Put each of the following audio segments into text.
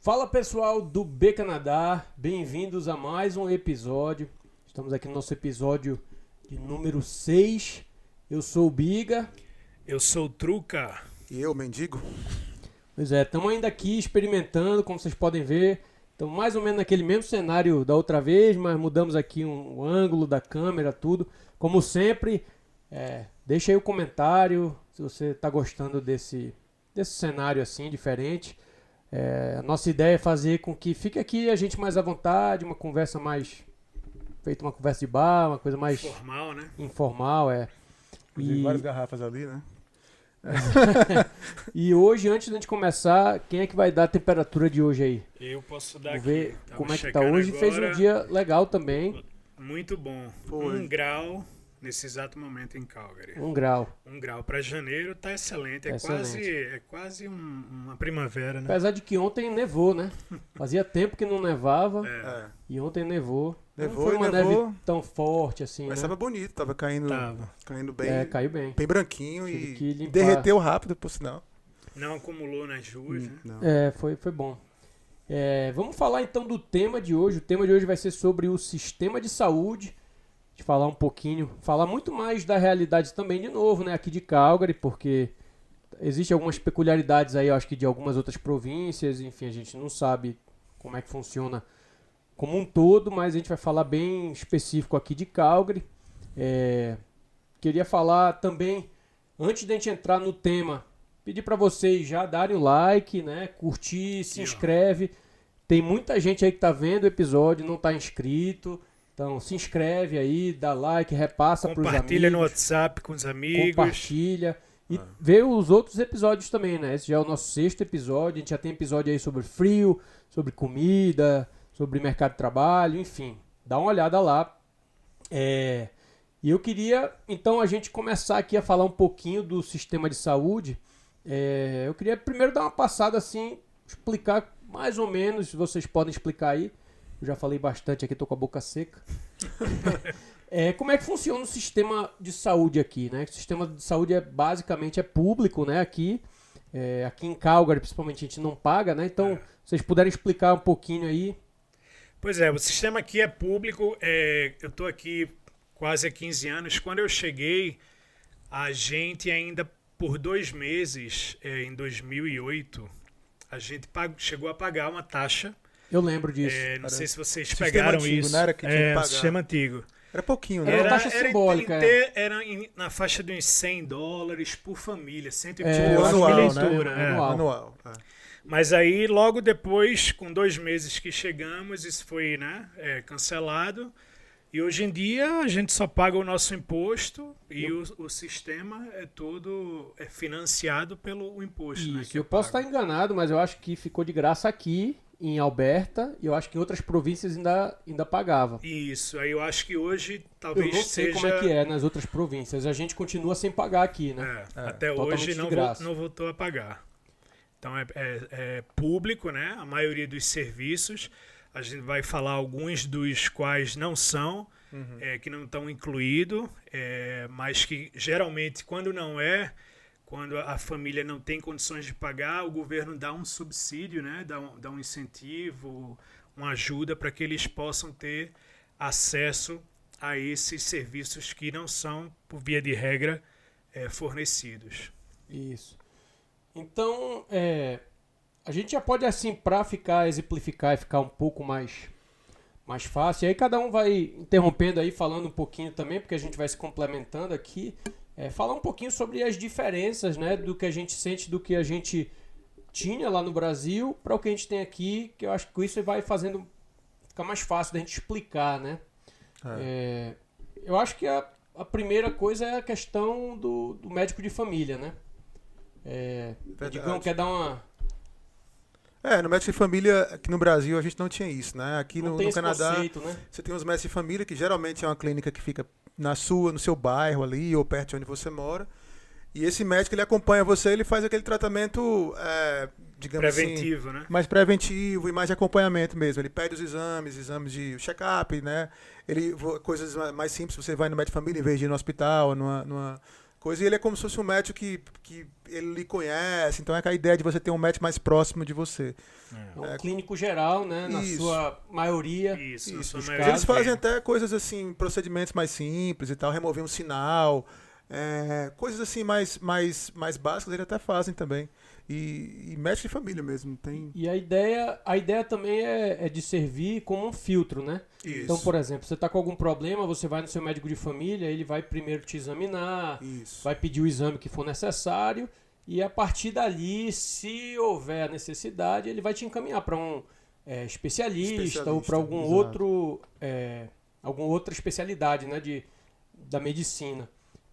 Fala pessoal do B Canadá, bem-vindos a mais um episódio. Estamos aqui no nosso episódio de número 6. Eu sou o Biga. Eu sou o Truca. E eu, Mendigo. Pois é, estamos ainda aqui experimentando, como vocês podem ver. Estamos mais ou menos naquele mesmo cenário da outra vez, mas mudamos aqui o ângulo da câmera, tudo. Como sempre, deixa aí o comentário se você está gostando desse cenário assim, diferente. A nossa ideia é fazer com que fique aqui a gente mais à vontade, uma conversa mais... feita uma conversa de bar, uma coisa mais... Informal, né? Informal, Tem várias garrafas ali, né? E hoje, antes de a gente começar, quem é que vai dar a temperatura de hoje aí? Eu posso dar Vamos aqui. ver Tava como é que tá checando hoje. Fez um agora. dia legal também. Muito bom. Foi. 1 grau nesse exato momento em Calgary. 1 grau. 1 grau para janeiro tá excelente. Tá excelente. É quase uma primavera, né? Apesar de que ontem nevou, né? Fazia tempo que não nevava e ontem nevou. Não foi uma neve tão forte assim, Mas né? tava bonito, tava caindo bem, Caiu bem. bem branquinho Tive e que limpar. derreteu rápido, por sinal. Não acumulou nas ruas, né? Não. Foi bom. Vamos falar então do tema de hoje. O tema de hoje vai ser sobre o sistema de saúde. De falar um pouquinho, falar muito mais da realidade também de novo, né, aqui de Calgary, porque existem algumas peculiaridades aí, eu acho que de algumas outras províncias, enfim, a gente não sabe como é que funciona como um todo, mas a gente vai falar bem específico aqui de Calgary. Queria falar também, antes de a gente entrar no tema, pedir para vocês já darem o like, né, curtir, se inscreve. Tem muita gente aí que tá vendo o episódio, não tá inscrito. Então se inscreve aí, dá like, repassa para os amigos. Compartilha no WhatsApp com os amigos. Compartilha. E vê os outros episódios também, né? Esse já é o nosso 6º episódio. A gente já tem episódio aí sobre frio, sobre comida, sobre mercado de trabalho, enfim. Dá uma olhada lá. E eu queria, então, a gente começar aqui a falar um pouquinho do sistema de saúde. Eu queria primeiro dar uma passada assim, explicar mais ou menos, se vocês podem explicar aí. Eu já falei bastante aqui, tô com a boca seca. Como é que funciona o sistema de saúde aqui, né? O sistema de saúde basicamente é público, né? Aqui em Calgary, principalmente, a gente não paga, né? Então, se vocês puderem explicar um pouquinho aí. Pois é, o sistema aqui é público. Eu tô aqui quase há 15 anos. Quando eu cheguei, a gente ainda por 2 meses, em 2008, a gente chegou a pagar uma taxa. Eu lembro disso. Não sei se vocês Sistema pegaram antigo, isso. não era que tinha que pagar. Sistema antigo. Era pouquinho, né? Era uma taxa simbólica. Era na faixa de uns $100 por família, 120 Tipo, por anual, leitura. né? Anual. Mas aí, logo depois, com 2 meses que chegamos, isso foi cancelado. E hoje em dia, a gente só paga o nosso imposto e o sistema é todo financiado pelo imposto. Isso, né, que eu posso estar enganado, mas eu acho que ficou de graça aqui em Alberta e eu acho que em outras províncias ainda pagava. Isso, aí eu acho que hoje Eu talvez não sei seja... como é que é nas outras províncias. A gente continua sem pagar aqui, né? Até totalmente hoje de graça. não voltou a pagar. Então é público, né? A maioria dos serviços. A gente vai falar alguns dos quais não são, que não estão incluídos, mas que geralmente quando quando a família não tem condições de pagar, o governo dá um subsídio, né? Dá um incentivo, uma ajuda para que eles possam ter acesso a esses serviços que não são, por via de regra, fornecidos. Isso. Então, a gente já pode, assim, para exemplificar e ficar um pouco mais fácil. E aí cada um vai interrompendo aí, falando um pouquinho também, porque a gente vai se complementando aqui. Falar um pouquinho sobre as diferenças, né, do que a gente sente, do que a gente tinha lá no Brasil para o que a gente tem aqui, que eu acho que isso vai ficar mais fácil da gente explicar, né? Eu acho que a primeira coisa é a questão do médico de família, né? Digão, quer dar uma... No médico de família, aqui no Brasil, a gente não tinha isso, né? Aqui Não no tem esse Canadá, conceito, né? você tem os médicos de família, que geralmente é uma clínica que fica no seu bairro ali, ou perto de onde você mora. E esse médico, ele acompanha você, ele faz aquele tratamento, digamos preventivo, assim, né? mais preventivo e mais de acompanhamento mesmo. Ele pede os exames de check-up, né? Coisas mais simples, você vai no médico de família em vez de ir no hospital, coisa. E ele é como se fosse um médico que ele lhe conhece. Então é a ideia de você ter um médico mais próximo de você. É um clínico geral, né? Na sua maioria. Isso, na Isso, sua dos maioria. Eles fazem até coisas assim, procedimentos mais simples e tal, remover um sinal. Coisas assim mais básicas eles até fazem também. E médico de família mesmo. Tem... E a ideia também é de servir como um filtro, né? Isso. Então, por exemplo, você está com algum problema, você vai no seu médico de família, ele vai primeiro te examinar, Isso. vai pedir o exame que for necessário, e a partir dali, se houver a necessidade, ele vai te encaminhar para um especialista ou para algum exato. alguma outra especialidade, né, da medicina.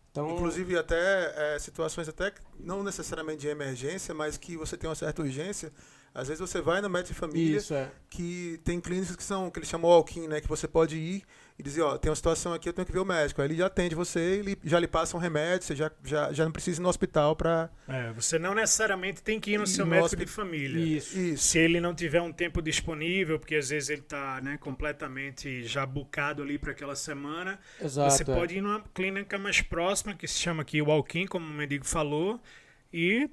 Então, Inclusive até situações até que não necessariamente de emergência, mas que você tem uma certa urgência. Às vezes você vai no médico de família, que tem clínicas que eles chamam walk-in, né? Que você pode ir e dizer, tem uma situação aqui, eu tenho que ver o médico. Aí ele já atende você, ele já lhe passa um remédio, você já não precisa ir no hospital para... Você não necessariamente tem que ir no seu médico de família. Isso. Se ele não tiver um tempo disponível, porque às vezes ele está, né, completamente já bucado ali para aquela semana, Exato, você pode ir numa clínica mais próxima, que se chama aqui walk-in, como o Mendigo falou, e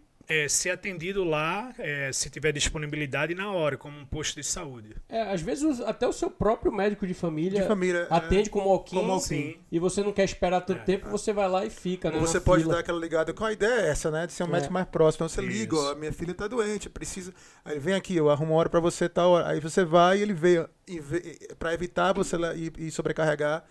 ser atendido lá, se tiver disponibilidade na hora, como um posto de saúde. Às vezes até o seu próprio médico de família atende como walk-in, e você não quer esperar tanto tempo, você vai lá e fica, né? Você pode dar aquela ligada, qual a ideia é essa, né? De ser um médico mais próximo. Então você liga, minha filha tá doente, precisa... Aí vem aqui, eu arrumo uma hora pra você, tal hora. Aí você vai e ele vê pra evitar você ir sobrecarregar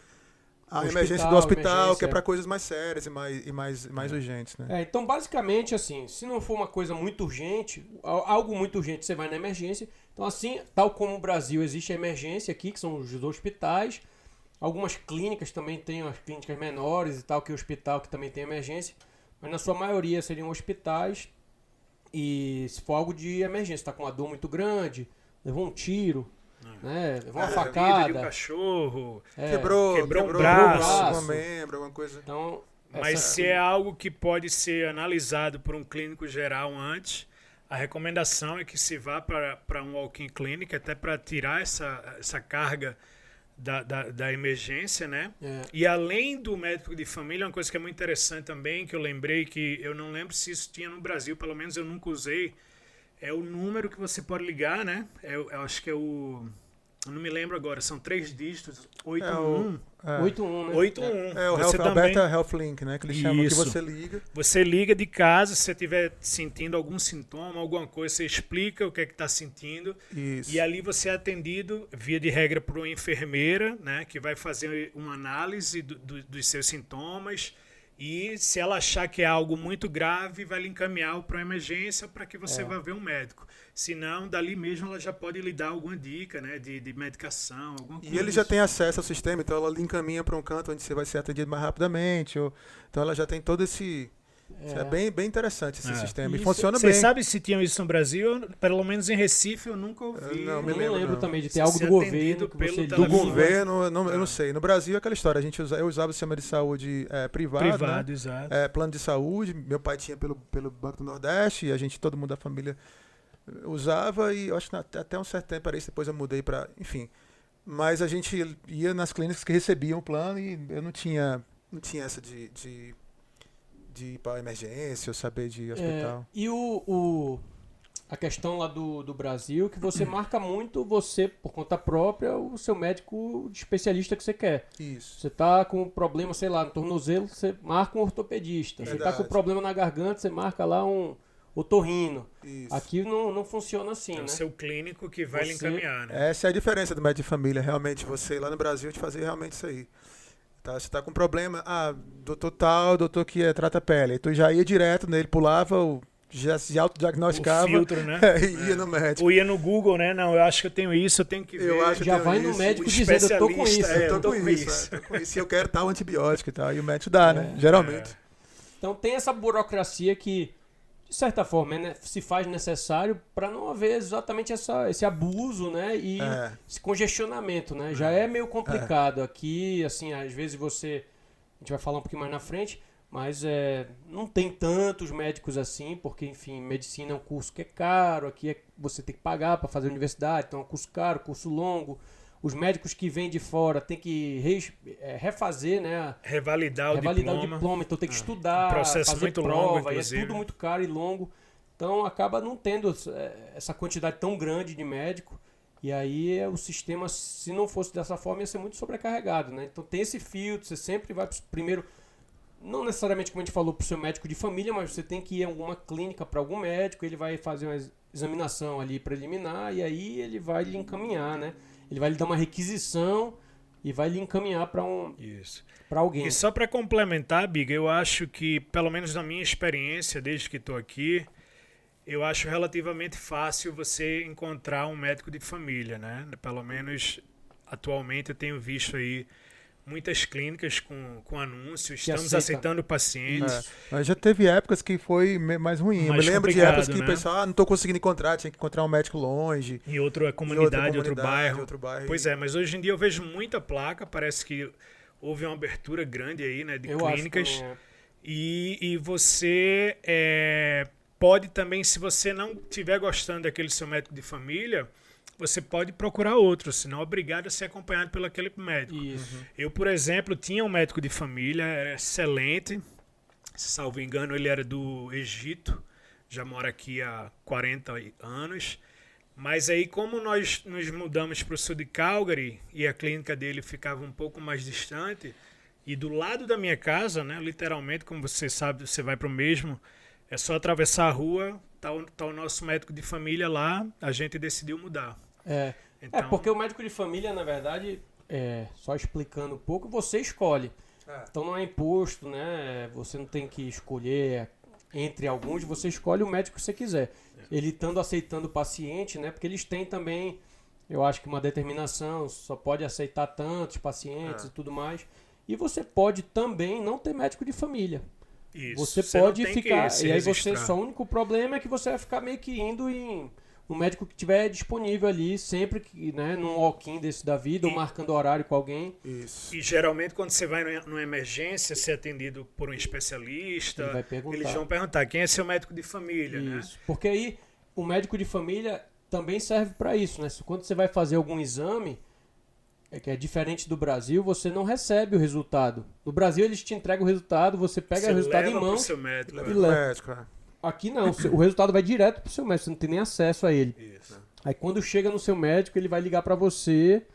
a emergência do hospital, que é para coisas mais sérias e mais urgentes, né? Então, basicamente, assim, se não for uma coisa muito urgente, algo muito urgente, você vai na emergência. Então, assim, tal como o Brasil, existe a emergência aqui, que são os hospitais. Algumas clínicas também têm as clínicas menores e tal, que o hospital que também tem emergência. Mas, na sua maioria, seriam hospitais. E se for algo de emergência, está com uma dor muito grande, levou um tiro... né? Levou uma facada. De um cachorro. Quebrou um braço. Alguma membro, alguma coisa. Então, mas se é algo que pode ser analisado por um clínico geral antes, a recomendação é que se vá para um walk-in clinic, até para tirar essa carga da emergência, né? E além do médico de família, uma coisa que é muito interessante também, que eu lembrei, que eu não lembro se isso tinha no Brasil, pelo menos eu nunca usei, é o número que você pode ligar, né? Eu acho que eu não me lembro agora, são 3 dígitos, 811. 81, né? 811. É o Alberta HealthLink, né? Que eles chamam, que você liga. Você liga de casa, se você estiver sentindo algum sintoma, alguma coisa, você explica o que é que está sentindo. Isso. E ali você é atendido, via de regra, por uma enfermeira, né? Que vai fazer uma análise dos seus sintomas. E se ela achar que é algo muito grave, vai lhe encaminhar para uma emergência para que você vá ver um médico. Se não, dali mesmo ela já pode lhe dar alguma dica, né, de medicação, alguma coisa. E ele já tem acesso ao sistema, então ela lhe encaminha para um canto onde você vai ser atendido mais rapidamente. Então ela já tem todo esse... É bem interessante esse sistema. E funciona bem. Você sabe se tinham isso no Brasil? Pelo menos em Recife eu nunca ouvi. Eu não lembro também de ter algo do governo que você do governo, eu não sei. No Brasil é aquela história. Eu usava o sistema de saúde privado, né? Exato. Plano de saúde. Meu pai tinha pelo Banco do Nordeste e todo mundo da família usava. E eu acho que até um certo tempo, depois eu mudei para... Enfim. Mas a gente ia nas clínicas que recebiam o plano e eu não tinha essa de ir para emergência ou saber de hospital. E a questão lá do Brasil, que você marca muito, você, por conta própria, o seu médico de especialista que você quer. Isso. Você tá com problema, sei lá, no tornozelo, você marca um ortopedista. Você tá com problema na garganta, você marca lá um otorrino. Isso. Aqui não funciona assim, né? É o seu clínico que vai lhe encaminhar, né? Essa é a diferença do médico de família, realmente. Você lá no Brasil te fazer realmente isso aí. Tá, você tá com problema, doutor que trata a pele. Aí tu já ia direto nele, pulava, já se autodiagnosticava. O filtro, né? E ia no médico. Ou ia no Google, né? Não, eu acho que eu tenho isso, eu tenho que ver. Já vai no médico dizendo, eu tô com isso. Eu tô com isso. E eu quero tal antibiótico e tal. E o médico dá, né? Geralmente. Então tem essa burocracia que, de certa forma, se faz necessário para não haver exatamente esse abuso, né? E esse congestionamento, né? Já é meio complicado. Aqui, assim, às vezes a gente vai falar um pouquinho mais na frente, mas não tem tantos médicos assim, porque, enfim, medicina é um curso que é caro, aqui você tem que pagar para fazer a universidade, então é um curso caro, curso longo. Os médicos que vêm de fora têm que refazer, né? Revalidar o diploma. Então tem que estudar, processo fazer muito prova, longo, e é inclusive. tudo muito caro e longo. Então acaba não tendo essa quantidade tão grande de médico. E aí o sistema, se não fosse dessa forma, ia ser muito sobrecarregado, né? Então tem esse filtro, você sempre vai primeiro, não necessariamente como a gente falou, para o seu médico de família, mas você tem que ir em alguma clínica para algum médico, ele vai fazer uma examinação ali preliminar e aí ele vai lhe encaminhar, né? Ele vai lhe dar uma requisição e vai lhe encaminhar para alguém. E só para complementar, Biga, eu acho que, pelo menos na minha experiência, desde que estou aqui, eu acho relativamente fácil você encontrar um médico de família, né? Pelo menos atualmente eu tenho visto aí muitas clínicas com anúncios, estamos aceitando pacientes. Mas já teve épocas que foi mais ruim. Eu me lembro de épocas que o pessoal, não estou conseguindo encontrar, tinha que encontrar um médico longe. Em outra comunidade, outro bairro. Outro bairro. Pois é, mas hoje em dia eu vejo muita placa, parece que houve uma abertura grande aí, né, de clínicas. E você pode também, se você não estiver gostando daquele seu médico de família, você pode procurar outro, senão é obrigado a ser acompanhado pelo aquele médico. Eu, por exemplo, tinha um médico de família, era excelente, salvo engano, ele era do Egito, já mora aqui há 40 anos, mas aí como nós nos mudamos para o sul de Calgary e a clínica dele ficava um pouco mais distante, e do lado da minha casa, né, literalmente, como você sabe, você vai para o mesmo, é só atravessar a rua, tá o nosso médico de família lá, a gente decidiu mudar. Então, porque o médico de família, na verdade, só explicando um pouco, você escolhe. Então não é imposto, né? Você não tem que escolher entre alguns, você escolhe o médico que você quiser. Ele estando aceitando o paciente, né? Porque eles têm também, eu acho que uma determinação, só pode aceitar tantos pacientes e tudo mais. E você pode também não ter médico de família. Isso, você pode ficar. E aí só o único problema é que você vai ficar meio que indo em um médico que estiver disponível ali, sempre que, né, num walk-in desse da vida, ou marcando horário com alguém. Isso. E geralmente quando você vai numa emergência ser atendido por um especialista, eles vão perguntar quem é seu médico de família, né? Porque aí o médico de família também serve para isso, né? Quando você vai fazer algum exame, que é diferente do Brasil, você não recebe o resultado. No Brasil eles te entregam o resultado, você pega o resultado em mão seu médico, e leva. Aqui não, o resultado vai direto pro seu médico, você não tem nem acesso a ele. Isso. Aí quando chega no seu médico, ele vai ligar para você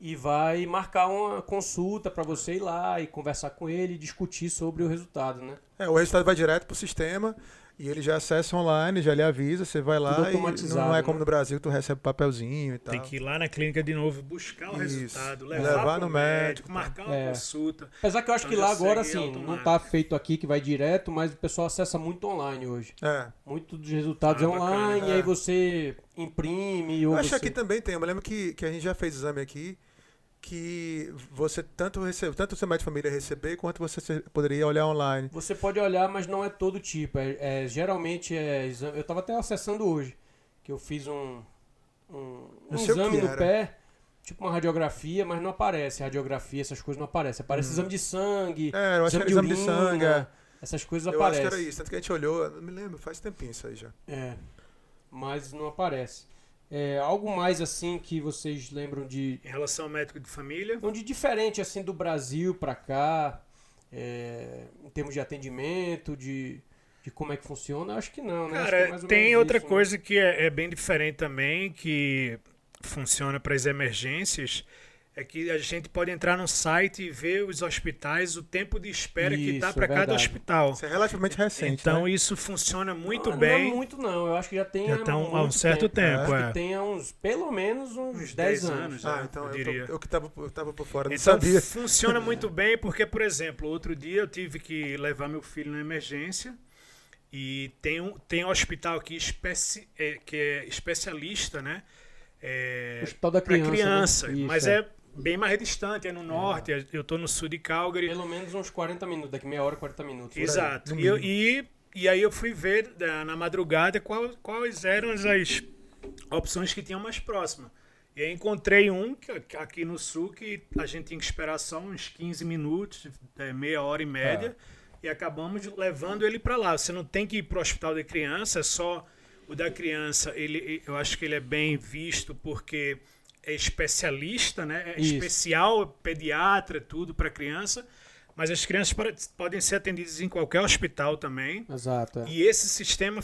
e vai marcar uma consulta para você ir lá e conversar com ele e discutir sobre o resultado, né? O resultado vai direto pro sistema e ele já acessa online, já lhe avisa, você vai lá e não é como no Brasil, tu recebe papelzinho e tal. Tem que ir lá na clínica de novo, buscar o resultado, levar no médico, marcar uma consulta. Apesar que eu acho que lá agora, assim, não tá feito aqui que vai direto, mas o pessoal acessa muito online hoje. Muito dos resultados online, e aí você imprime. Eu acho que aqui também tem, eu me lembro que a gente já fez exame aqui, que você tanto o seu médico de família receber, quanto você poderia olhar online. Você pode olhar, mas não é todo tipo. Geralmente exame. Eu estava até acessando hoje, que eu fiz um exame no pé, tipo uma radiografia, mas não aparece radiografia, essas coisas não aparecem. Aparece exame de sangue, eu acho que era exame de sangue. Essas coisas aparecem. Eu acho que era isso, tanto que a gente olhou, não me lembro, faz tempinho isso aí já. Mas não aparece. Algo mais assim que vocês lembram de... Em relação ao médico de família? Não, de diferente assim do Brasil para cá, em termos de atendimento, de como é que funciona, acho que não, né? Cara, tem outra coisa que é bem diferente também, que funciona para as emergências, é que a gente pode entrar no site e ver os hospitais, o tempo de espera que está para cada hospital. Isso é relativamente recente. Então né? Isso funciona muito bem. Não é muito não, eu acho que já tem há um certo tempo. Acho que tem pelo menos uns 10 anos. Então eu diria. Eu que tava por fora, não então, sabia. Funciona muito bem porque, por exemplo, outro dia eu tive que levar meu filho na emergência e tem um hospital aqui que é especialista, né? Hospital da Criança. Né? Mas é bem mais distante, é no norte, eu estou no sul de Calgary. Pelo menos uns 40 minutos, daqui meia hora, 40 minutos. Exato. E aí eu fui ver na madrugada quais eram as opções que tinham mais próxima. E aí encontrei um aqui no sul que a gente tinha que esperar só uns 15 minutos, meia hora e média, e acabamos levando ele para lá. Você não tem que ir para o hospital de criança, é só o da criança. Eu acho que ele é bem visto porque é especialista, né? É Isso. especial, pediatra, tudo para criança. Mas as crianças podem ser atendidas em qualquer hospital também. Exato. E esse sistema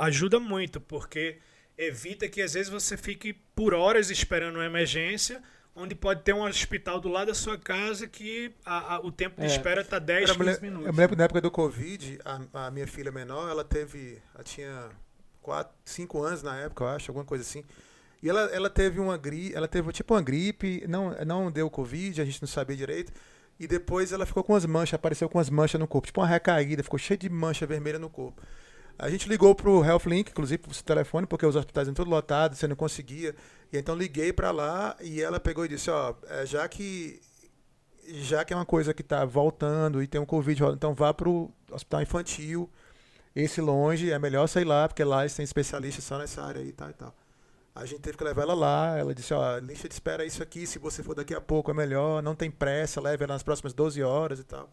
ajuda muito, porque evita que às vezes você fique por horas esperando uma emergência, onde pode ter um hospital do lado da sua casa que o tempo de espera está 10, 15 minutos. Eu me lembro na época do Covid, a minha filha menor, ela tinha 5 anos na época, eu acho, alguma coisa assim. E ela teve tipo uma gripe, não deu Covid, a gente não sabia direito. E depois ela ficou com umas manchas, apareceu com umas manchas no corpo, tipo uma recaída, ficou cheia de mancha vermelha no corpo. A gente ligou pro HealthLink, inclusive pro seu telefone, porque os hospitais eram todos lotados, você não conseguia. E então liguei para lá e ela pegou e disse, já que é uma coisa que está voltando e tem um Covid, então vá pro hospital infantil, esse longe, é melhor sair lá, porque lá eles têm especialistas só nessa área aí e tal. A gente teve que levar ela lá, ela disse, lista de espera é isso aqui, se você for daqui a pouco é melhor, não tem pressa, leve ela nas próximas 12 horas e tal.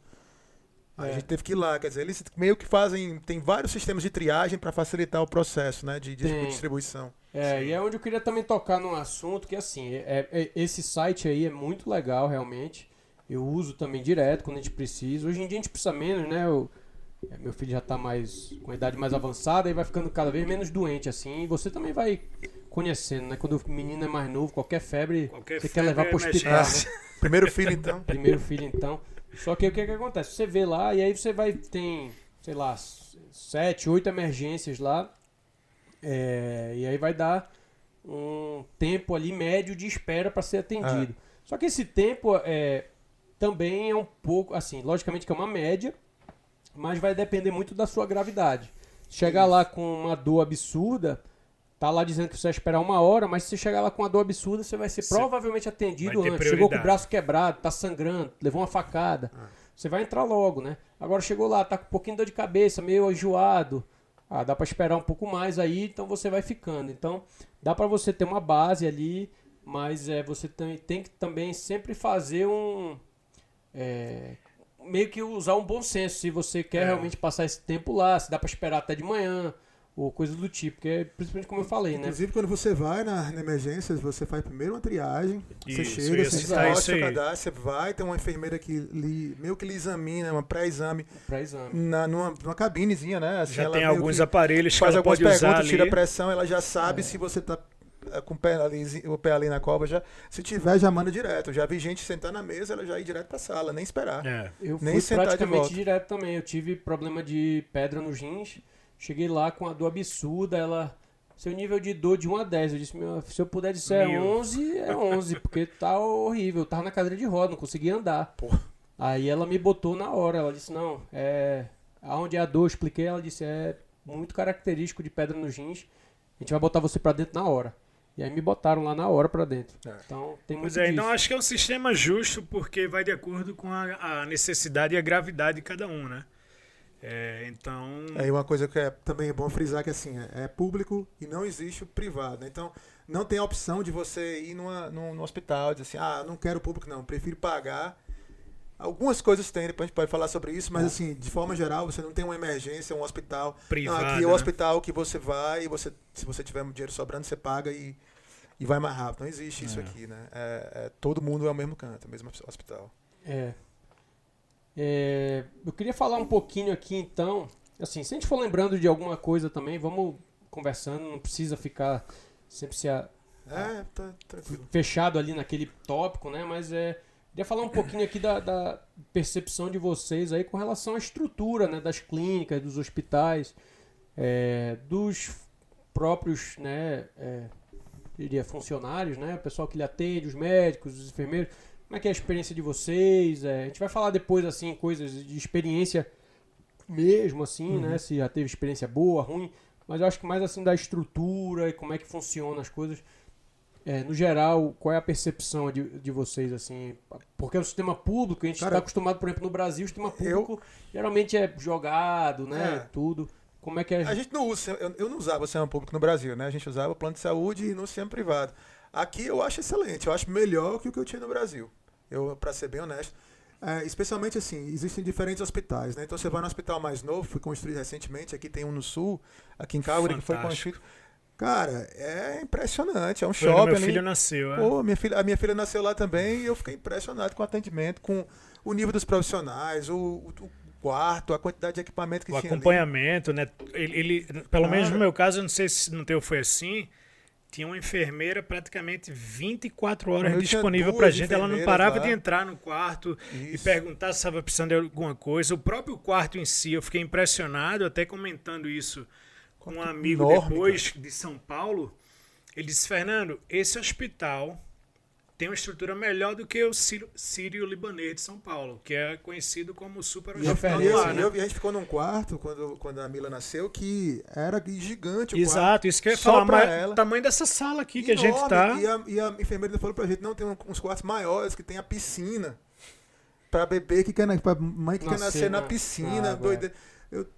A gente teve que ir lá, quer dizer, eles meio que tem vários sistemas de triagem para facilitar o processo, né, de distribuição. E é onde eu queria também tocar num assunto que, assim, esse site aí é muito legal, realmente. Eu uso também direto quando a gente precisa. Hoje em dia a gente precisa menos, né? Meu filho já está com a idade mais avançada e vai ficando cada vez menos doente, assim. E você também vai conhecendo, né? Quando o menino é mais novo, qualquer febre você quer levar para o hospital, né? Primeiro filho, então. Primeiro filho, então. Só que o que acontece? Você vê lá e aí você tem, sei lá, 7, 8 emergências lá. E aí vai dar um tempo ali médio de espera para ser atendido. Só que esse tempo também é um pouco, assim, logicamente que é uma média, mas vai depender muito da sua gravidade. Chegar lá com uma dor absurda, tá lá dizendo que você vai esperar 1 hora, mas se você chegar lá com uma dor absurda, você vai ser provavelmente atendido antes. Chegou com o braço quebrado, tá sangrando, levou uma facada. Você vai entrar logo, né? Agora chegou lá, tá com um pouquinho de dor de cabeça, meio enjoado. Dá para esperar um pouco mais aí, então você vai ficando. Então, dá para você ter uma base ali, mas você tem que também sempre fazer meio que usar um bom senso, se você quer realmente passar esse tempo lá, se dá para esperar até de manhã, ou coisa do tipo, porque principalmente como eu falei, Inclusive, quando você vai na emergência, você faz primeiro uma triagem, você Isso, chega, você isso seu aí. cadastro, você vai, tem uma enfermeira que meio que lhe examina, uma pré-exame, numa cabinezinha, né? Assim, já tem alguns aparelhos que faz ela algumas pode usar perguntas, ali. tira a pressão, ela já sabe se você tá com o pé ali na cobra, se tiver, já manda direto. Eu já vi gente sentar na mesa, ela já ir direto pra sala, nem esperar. Eu nem fui sentar praticamente direto também. Eu tive problema de pedra nos rins. Cheguei lá com a dor absurda. Seu nível de dor de 1 a 10. Eu disse, se eu puder dizer 11, é 11, porque tá horrível. Eu tava na cadeira de roda, não conseguia andar. Porra. Aí ela me botou na hora. Ela disse, não, aonde é a dor? Eu expliquei. Ela disse, é muito característico de pedra nos rins. A gente vai botar você pra dentro na hora. E aí me botaram lá na hora pra dentro. Então tem muito disso. Então acho que é um sistema justo, porque vai de acordo com a necessidade e a gravidade de cada um, né? Então... E uma coisa que também é bom frisar que assim, é público e não existe o privado, né? Então não tem a opção de você ir num hospital e dizer assim, não quero público não, prefiro pagar. Algumas coisas tem, depois a gente pode falar sobre isso, mas assim, de forma geral, você não tem uma emergência, um hospital privado. Aqui é o hospital que você vai e se você tiver dinheiro sobrando, você paga e vai mais rápido. Não existe isso aqui, né? Todo mundo é o mesmo canto, o mesmo hospital. Eu queria falar um pouquinho aqui, então, assim, se a gente for lembrando de alguma coisa também, vamos conversando, não precisa ficar sempre Tá tranquilo. fechado ali naquele tópico, né? Mas queria falar um pouquinho aqui da percepção de vocês aí com relação à estrutura, né, das clínicas, dos hospitais, dos próprios, né, diria, funcionários, né, o pessoal que lhe atende, os médicos, os enfermeiros. Como é que é a experiência de vocês? A gente vai falar depois, assim, coisas de experiência mesmo, assim, né, se já teve experiência boa, ruim, mas eu acho que mais, assim, da estrutura e como é que funciona as coisas. No geral, qual é a percepção de vocês, assim? Porque é um sistema público, a gente está acostumado, por exemplo, no Brasil, o sistema público geralmente é jogado, né? Tudo. Como é que é? A gente não usa, eu não usava o sistema público no Brasil, né? A gente usava o plano de saúde e no sistema privado. Aqui eu acho excelente, eu acho melhor que o que eu tinha no Brasil. Para ser bem honesto. Especialmente assim, existem diferentes hospitais, né? Então você vai no hospital mais novo, foi construído recentemente, aqui tem um no sul, aqui em Calgary, que foi construído. Cara, é impressionante. É um Foi onde shopping meu ali. filho nasceu. Pô, a minha filha nasceu lá também e eu fiquei impressionado com o atendimento, com o nível dos profissionais, o quarto, a quantidade de equipamento que O tinha ali. acompanhamento, né? Pelo menos no Cara. meu caso, eu não sei se no teu foi assim, tinha uma enfermeira praticamente 24 horas Eu tinha disponível duas pra gente. Ela não enfermeiras parava lá. de entrar no quarto e Isso. perguntar se estava precisando de alguma coisa. O próprio quarto em si, eu fiquei impressionado, até comentando isso com um amigo enorme, depois de São Paulo. Ele disse, Fernando, esse hospital tem uma estrutura melhor do que o Sírio-Libanês de São Paulo, que é conhecido como o super E hospital referência, lá, né? a gente ficou num quarto quando a Mila nasceu que era gigante o quarto. Exato, isso que eu ia Só falar, pra mas ela. o tamanho dessa sala aqui que a gente Enorme. tá. E a enfermeira falou pra gente, não, tem uns quartos maiores que tem a piscina. Pra bebê que quer, pra mãe que quer nascer na piscina, água, doida.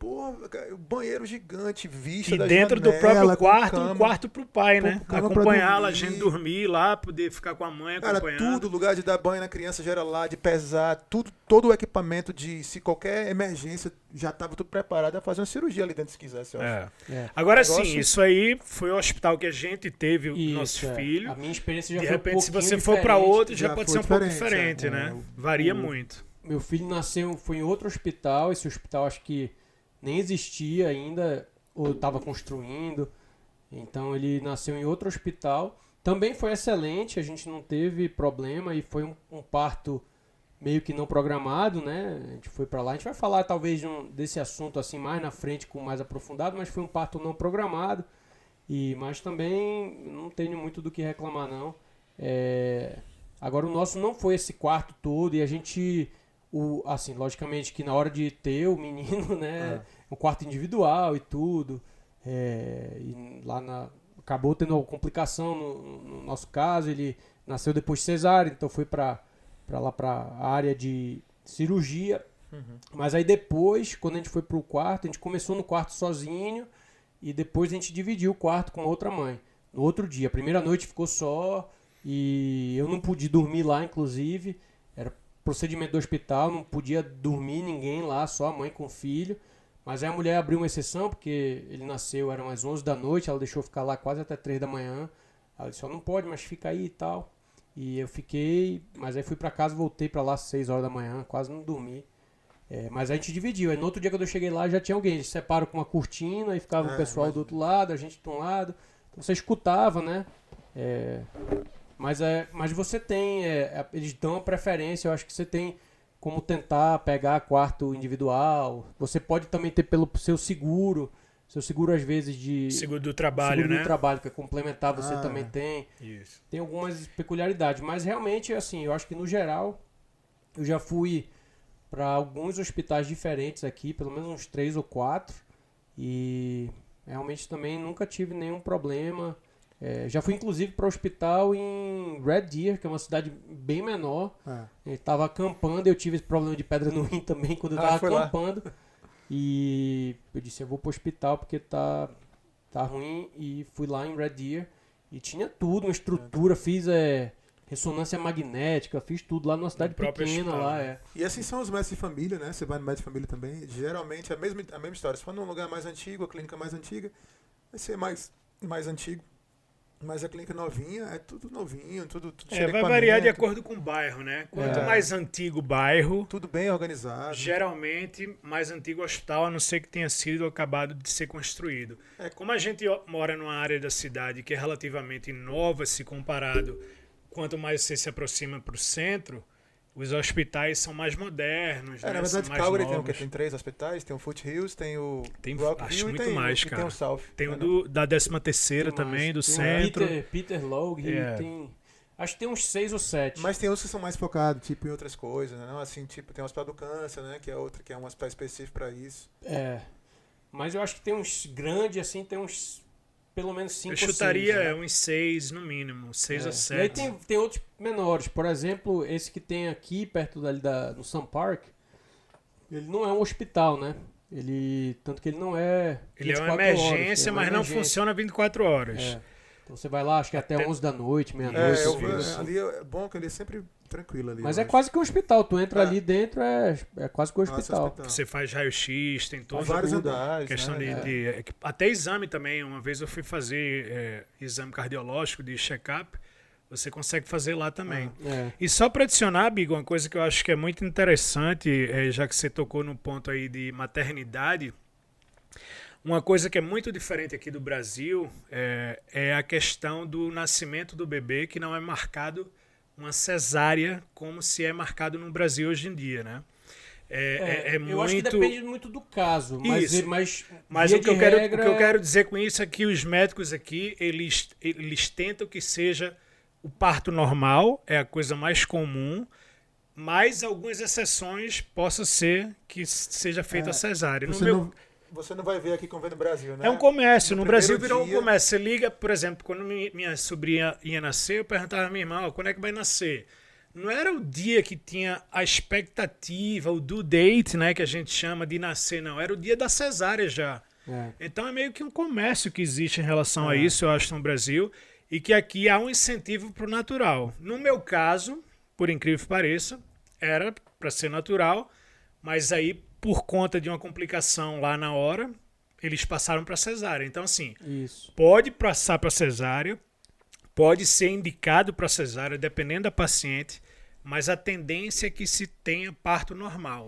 Porra, cara, banheiro gigante, vista E da dentro do janela, próprio com quarto, cama. um quarto pro pai, né? Cama pra Acompanhá-la, a dormir. gente dormir lá, poder ficar com a mãe Cara, acompanhando. tudo, lugar de dar banho na criança já era lá, de pesar, tudo, todo o equipamento de, se qualquer emergência, já estava tudo preparado a fazer uma cirurgia ali dentro se quisesse, eu acho. É. Agora sim, Negócio- isso aí foi o hospital que a gente teve, o nosso Isso, filho. A minha experiência já De foi repente, se pouquinho você for para diferente. outro, já já pode foi ser um pouco diferente, diferente, é. né? Varia O- muito. Meu filho nasceu, foi em outro hospital, esse hospital acho que nem existia ainda, ou estava construindo, então ele nasceu em outro hospital. Também foi excelente, a gente não teve problema e foi um parto meio que não programado, né? A gente foi para lá, a gente vai falar talvez desse assunto assim mais na frente, com mais aprofundado, mas foi um parto não programado, mas também não tenho muito do que reclamar não. Agora o nosso não foi esse quarto todo e a gente... assim, logicamente que na hora de ter o menino, né, um quarto individual e tudo, e lá acabou tendo uma complicação no nosso caso, ele nasceu depois de cesárea, então foi para a área de cirurgia, mas aí depois, quando a gente foi pro quarto, a gente começou no quarto sozinho e depois a gente dividiu o quarto com outra mãe, no outro dia, a primeira noite ficou só e eu não pude dormir lá, inclusive, era procedimento do hospital, não podia dormir ninguém lá, só a mãe com o filho. Mas aí a mulher abriu uma exceção, porque ele nasceu, eram às 11 da noite, ela deixou ficar lá quase até 3 da manhã. Ela disse, não pode, mas fica aí e tal. E eu fiquei, mas aí fui pra casa, voltei pra lá às 6 horas da manhã, quase não dormi. Mas a gente dividiu, aí no outro dia quando eu cheguei lá já tinha alguém, eles separam com uma cortina, aí ficava o pessoal do outro lado, a gente de um lado. Então você escutava, né? Mas você tem, eles dão a preferência, eu acho que você tem como tentar pegar quarto individual. Você pode também ter pelo seu seguro às vezes de... Seguro do trabalho, seguro né? do trabalho, que é complementar, você também é. tem. Isso. Tem algumas peculiaridades, mas realmente, assim, eu acho que no geral, eu já fui para alguns hospitais diferentes aqui, pelo menos uns 3 ou 4, e realmente também nunca tive nenhum problema. Já fui inclusive para o hospital em Red Deer, que é uma cidade bem menor. Eu estava acampando, eu tive esse problema de pedra no rim também quando eu estava foi lá. acampando. E eu disse, eu vou para o hospital porque tá ruim. E fui lá em Red Deer e tinha tudo, uma estrutura, fiz ressonância magnética, fiz tudo lá numa cidade próprio pequena hospital, lá. né? E assim são os médicos de família, né? Você vai no médico de família também, geralmente é a mesma história. Se for num lugar mais antigo, a clínica mais antiga, vai ser mais antigo. Mas a clínica novinha é tudo novinho, tudo cheio de Vai variar de equipamento, acordo com o bairro, né? Quanto mais antigo o bairro, tudo bem organizado. geralmente mais antigo o hospital, a não ser que tenha sido acabado de ser construído. Como a gente mora numa área da cidade que é relativamente nova se comparado, quanto mais você se aproxima para o centro, os hospitais são mais modernos, né? Na verdade, São mais Calgary tem o novos. quê? Tem 3 hospitais, tem o Foothills, tem o Tem, Rock acho Hill muito e tem, mais, e cara. tem o South. Tem o da 13ª Tem também, mais. do Tem o centro. Peter Logue, tem... Acho que tem uns 6 ou 7. Mas tem uns que são mais focados, tipo, em outras coisas, né? Não, assim, tipo, tem o Hospital do Câncer, né? Que é um hospital específico para isso. Mas eu acho que tem uns grandes, assim, tem uns pelo menos 5 ou 6. Eu chutaria né? uns 6 no mínimo, 6 a 7. E aí tem outros menores. Por exemplo, esse que tem aqui, perto dali no Sun Park, ele não é um hospital, né? Tanto que ele não é Ele é 24 uma horas, emergência, é uma mas não emergência. funciona 24 horas. Então você vai lá, acho que até 11 da noite, meia-noite. É assim. ali é bom que ele sempre tranquilo ali. Mas eu é acho. quase que um hospital. Tu entra É. ali dentro, é quase que um Nossa, hospital. Você faz raio-x, tem todo vários tudo. andares, questão né? até exame também. Uma vez eu fui fazer exame cardiológico de check-up. Você consegue fazer lá também. É. E só para adicionar, Bigo, uma coisa que eu acho que é muito interessante, já que você tocou no ponto aí de maternidade, uma coisa que é muito diferente aqui do Brasil é a questão do nascimento do bebê, que não é marcado uma cesárea como se é marcado no Brasil hoje em dia, né? Eu acho que depende muito do caso, mas, Isso. mas Mas via o que, eu de quero, regra, o que eu quero dizer com isso é que os médicos aqui, eles tentam que seja o parto normal, é a coisa mais comum, mas algumas exceções possa ser que seja feita a cesárea. Você não vai ver aqui como vê no Brasil, né? É um comércio. No Brasil primeiro virou um dia- comércio. Você liga, por exemplo, quando minha sobrinha ia nascer, eu perguntava à minha irmã, quando é que vai nascer? Não era o dia que tinha a expectativa, o due date, né, que a gente chama de nascer, não. Era o dia da cesárea já. É. Então é meio que um comércio que existe em relação a isso, eu acho, no Brasil. E que aqui há um incentivo para o natural. No meu caso, por incrível que pareça, era para ser natural, mas aí, por conta de uma complicação lá na hora, eles passaram para cesárea. Então, assim, Isso. pode passar para cesárea, pode ser indicado para cesárea, dependendo da paciente, mas a tendência é que se tenha parto normal.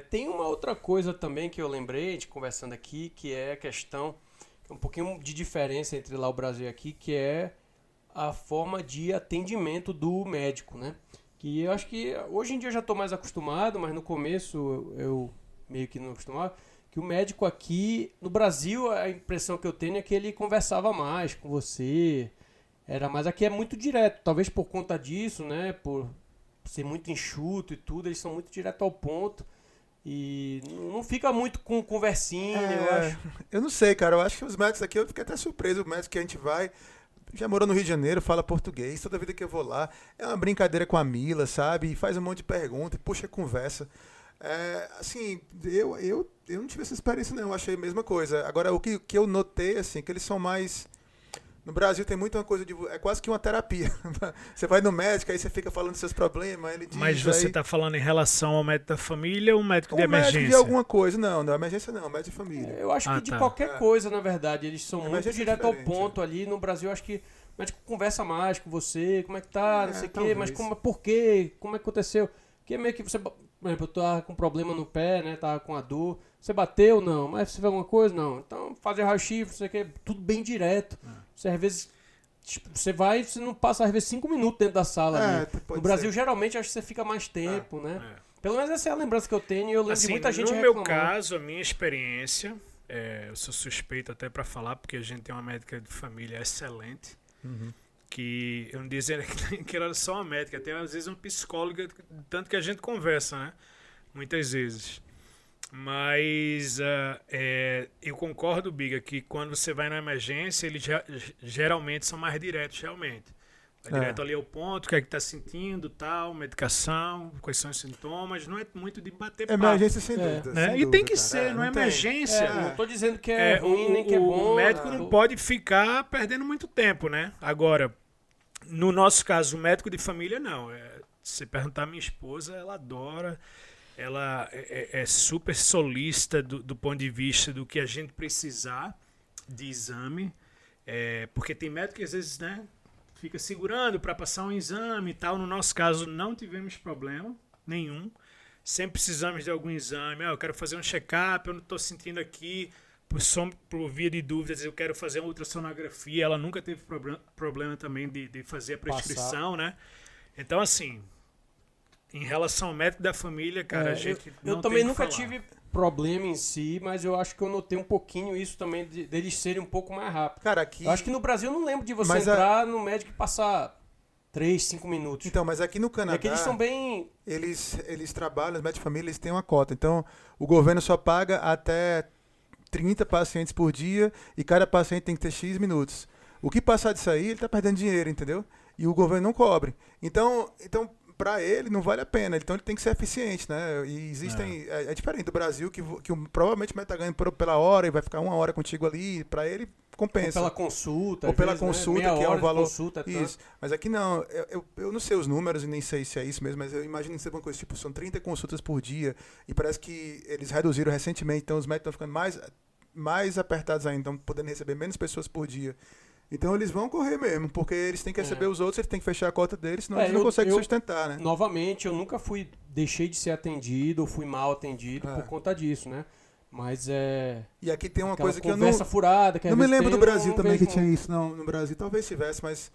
Tem uma outra coisa também que eu lembrei de conversando aqui, que é a questão, um pouquinho de diferença entre lá o Brasil e aqui, que é a forma de atendimento do médico, né? Que eu acho que hoje em dia eu já estou mais acostumado, mas no começo eu meio que não acostumava, que o médico aqui, no Brasil, a impressão que eu tenho é que ele conversava mais com você, mas aqui é muito direto, talvez por conta disso, né? Por ser muito enxuto e tudo, eles são muito direto ao ponto. E não fica muito com conversinha, eu acho. Eu não sei, cara. Eu acho que os médicos aqui, eu fiquei até surpreso. O médico que a gente vai, já morou no Rio de Janeiro, fala português. Toda vida que eu vou lá, é uma brincadeira com a Mila, sabe? E faz um monte de perguntas, puxa conversa. Assim, eu não tive essa experiência, não. Eu achei a mesma coisa. Agora, o que eu notei, assim, que eles são mais... No Brasil tem muita coisa de... É quase que uma terapia. Você vai no médico, aí você fica falando dos seus problemas, ele diz... Mas você aí... está falando em relação ao médico da família ou médico de Um médico emergência? de alguma coisa. Não, emergência não, médico de família. Eu acho que de tá. qualquer coisa, na verdade. Eles são muito Emergência é direto ao diferente, ponto ali. No Brasil, eu acho que o médico conversa mais com você, como é que tá, não sei o quê, mas talvez. por quê? Como é que aconteceu? Que é meio que você... Por exemplo, eu tava com problema no pé, né? Tava com a dor. Você bateu? Não. Mas você viu alguma coisa? Não. Então, fazer raio-x, não sei o quê, tudo bem direto. Você, às vezes... Tipo, você vai, você não passa às vezes 5 minutos dentro da sala ali. No Brasil, geralmente, acho que você fica mais tempo, né? Pelo menos essa é a lembrança que eu tenho e eu lembro Assim, de muita gente no reclamando. meu caso, a minha experiência, eu sou suspeito até para falar, porque a gente tem uma médica de família excelente, que eu não dizia que ela era só uma médica, até às vezes uma psicóloga, tanto que a gente conversa, né? Muitas vezes. Mas eu concordo, Biga, que quando você vai na emergência, eles geralmente são mais diretos, realmente. Vai direto ali ao ponto, o que é que tá sentindo, tal, medicação, quais são os sintomas. Não é muito de bater papo. Emergência sem dúvida. Né? sem E dúvida, tem que cara. ser, não é tem. emergência. Não tô dizendo que é ruim, nem que é bom. O médico não pode ficar perdendo muito tempo, né? Agora, no nosso caso, o médico de família, não. Se perguntar à minha esposa, ela adora... Ela é super solícita do ponto de vista do que a gente precisar de exame, porque tem médico que às vezes, né, fica segurando para passar um exame e tal. No nosso caso, não tivemos problema nenhum. Sempre precisamos de algum exame. Eu quero fazer um check-up, eu não estou sentindo aqui, por via de dúvidas, eu quero fazer uma ultrassonografia. Ela nunca teve problema também de fazer a prescrição, né? Então, assim... Em relação ao médico da família, cara, a gente não eu também tem nunca que falar. tive problema em si, mas eu acho que eu notei um pouquinho isso também, deles serem um pouco mais rápidos. Cara, aqui... Eu acho que no Brasil eu não lembro de você Mas entrar no médico e passar 3, 5 minutos. Então, mas aqui no E Canadá... aqui eles são bem... Eles trabalham, os médicos de família, eles têm uma cota. Então, o governo só paga até 30 pacientes por dia e cada paciente tem que ter X minutos. O que passar disso aí, ele tá perdendo dinheiro, entendeu? E o governo não cobre. Então para ele não vale a pena. Então ele tem que ser eficiente, né? E existem... É diferente do Brasil, que provavelmente vai estar ganhando pela hora e vai ficar 1 hora contigo ali. Para ele, compensa. Ou pela consulta. Ou pela vezes, consulta, né? que é um valor... Consulta, isso. Mas aqui não. Eu não sei os números e nem sei se é isso mesmo, mas eu imagino que seja uma coisa tipo, são 30 consultas por dia e parece que eles reduziram recentemente, então os médicos estão ficando mais apertados ainda, estão podendo receber menos pessoas por dia. Então eles vão correr mesmo, porque eles têm que receber os outros, eles têm que fechar a cota deles, senão eles não conseguem sustentar, né? Novamente, eu nunca deixei de ser atendido ou fui mal atendido por conta disso, né? Mas E aqui tem uma coisa que eu conversa furada, que não me lembro do Brasil também que muito. tinha isso, não. No Brasil talvez tivesse, mas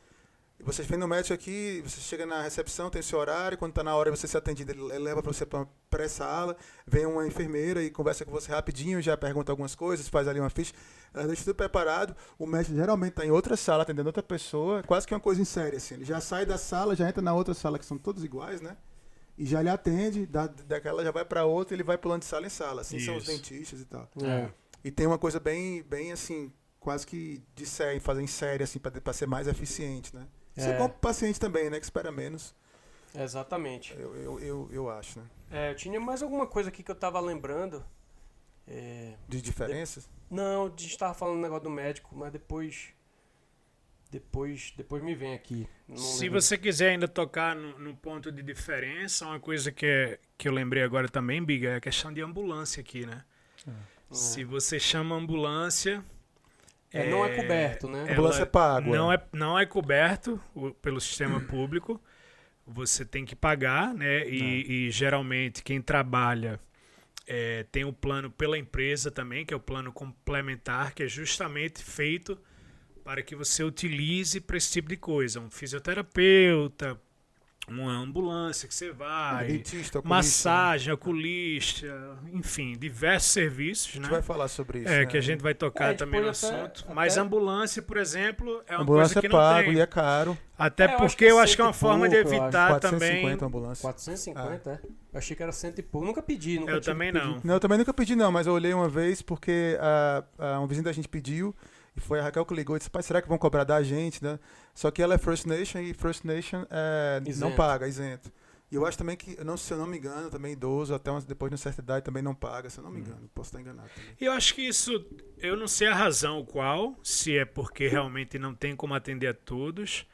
você vem no médico aqui, você chega na recepção, tem seu horário, quando está na hora de você ser atendido, ele leva para você para uma pré-sala, vem uma enfermeira e conversa com você rapidinho, já pergunta algumas coisas, faz ali uma ficha, ela deixa tudo preparado, o médico geralmente está em outra sala, atendendo outra pessoa, quase que uma coisa em série, assim, ele já sai da sala, já entra na outra sala, que são todos iguais, né? E já lhe atende, daquela já vai para outra, ele vai pulando de sala em sala, assim são os dentistas e tal. E tem uma coisa bem assim, quase que de série, fazer em série, assim, para ser mais eficiente, né? Isso é bom pro paciente também, né? Que espera menos. Exatamente. Eu acho, né? Eu tinha mais alguma coisa aqui que eu tava lembrando. De diferenças? Não, a gente tava falando um negócio do médico, mas depois me vem aqui. Se você quiser ainda tocar no ponto de diferença, uma coisa que eu lembrei agora também, Biga, é a questão de ambulância aqui, né? Se você chama ambulância... não é coberto, né? A ambulância é paga. Não é coberto pelo sistema público. Você tem que pagar, né? E geralmente quem trabalha tem o plano pela empresa também, que é o plano complementar, que é justamente feito para que você utilize para esse tipo de coisa. Um fisioterapeuta, uma ambulância que você vai, dentista, oculista, massagem, oculista, enfim, diversos serviços, né? A gente né? vai falar sobre isso. Que a gente vai tocar também no assunto. Mas ambulância, por exemplo, é uma ambulância coisa que não pago tem. E é caro. Até porque eu acho que é uma forma de evitar 450 também. ambulância. 450, Eu achei que era 100 e pouco. Nunca pedi, Eu também não. Não, eu também nunca pedi, não, mas eu olhei uma vez porque um vizinho da gente pediu. E foi a Raquel que ligou e disse, pai, será que vão cobrar da gente, né? Só que ela é First Nation e First Nation não paga, isento. E eu acho também que, se eu não me engano, também idoso, até depois de uma certa idade também não paga, se eu não me engano. Posso estar enganado também. E eu acho que isso, eu não sei a razão qual, se é porque realmente não tem como atender a todos,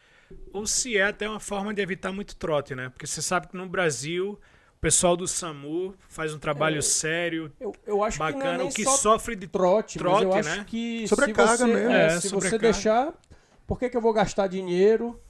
ou se é até uma forma de evitar muito trote, né? Porque você sabe que no Brasil... O pessoal do SAMU faz um trabalho sério, eu acho bacana, que o que sofre de trote, mas eu né? acho que sobrecarga mesmo. Se você deixar, por que eu vou gastar dinheiro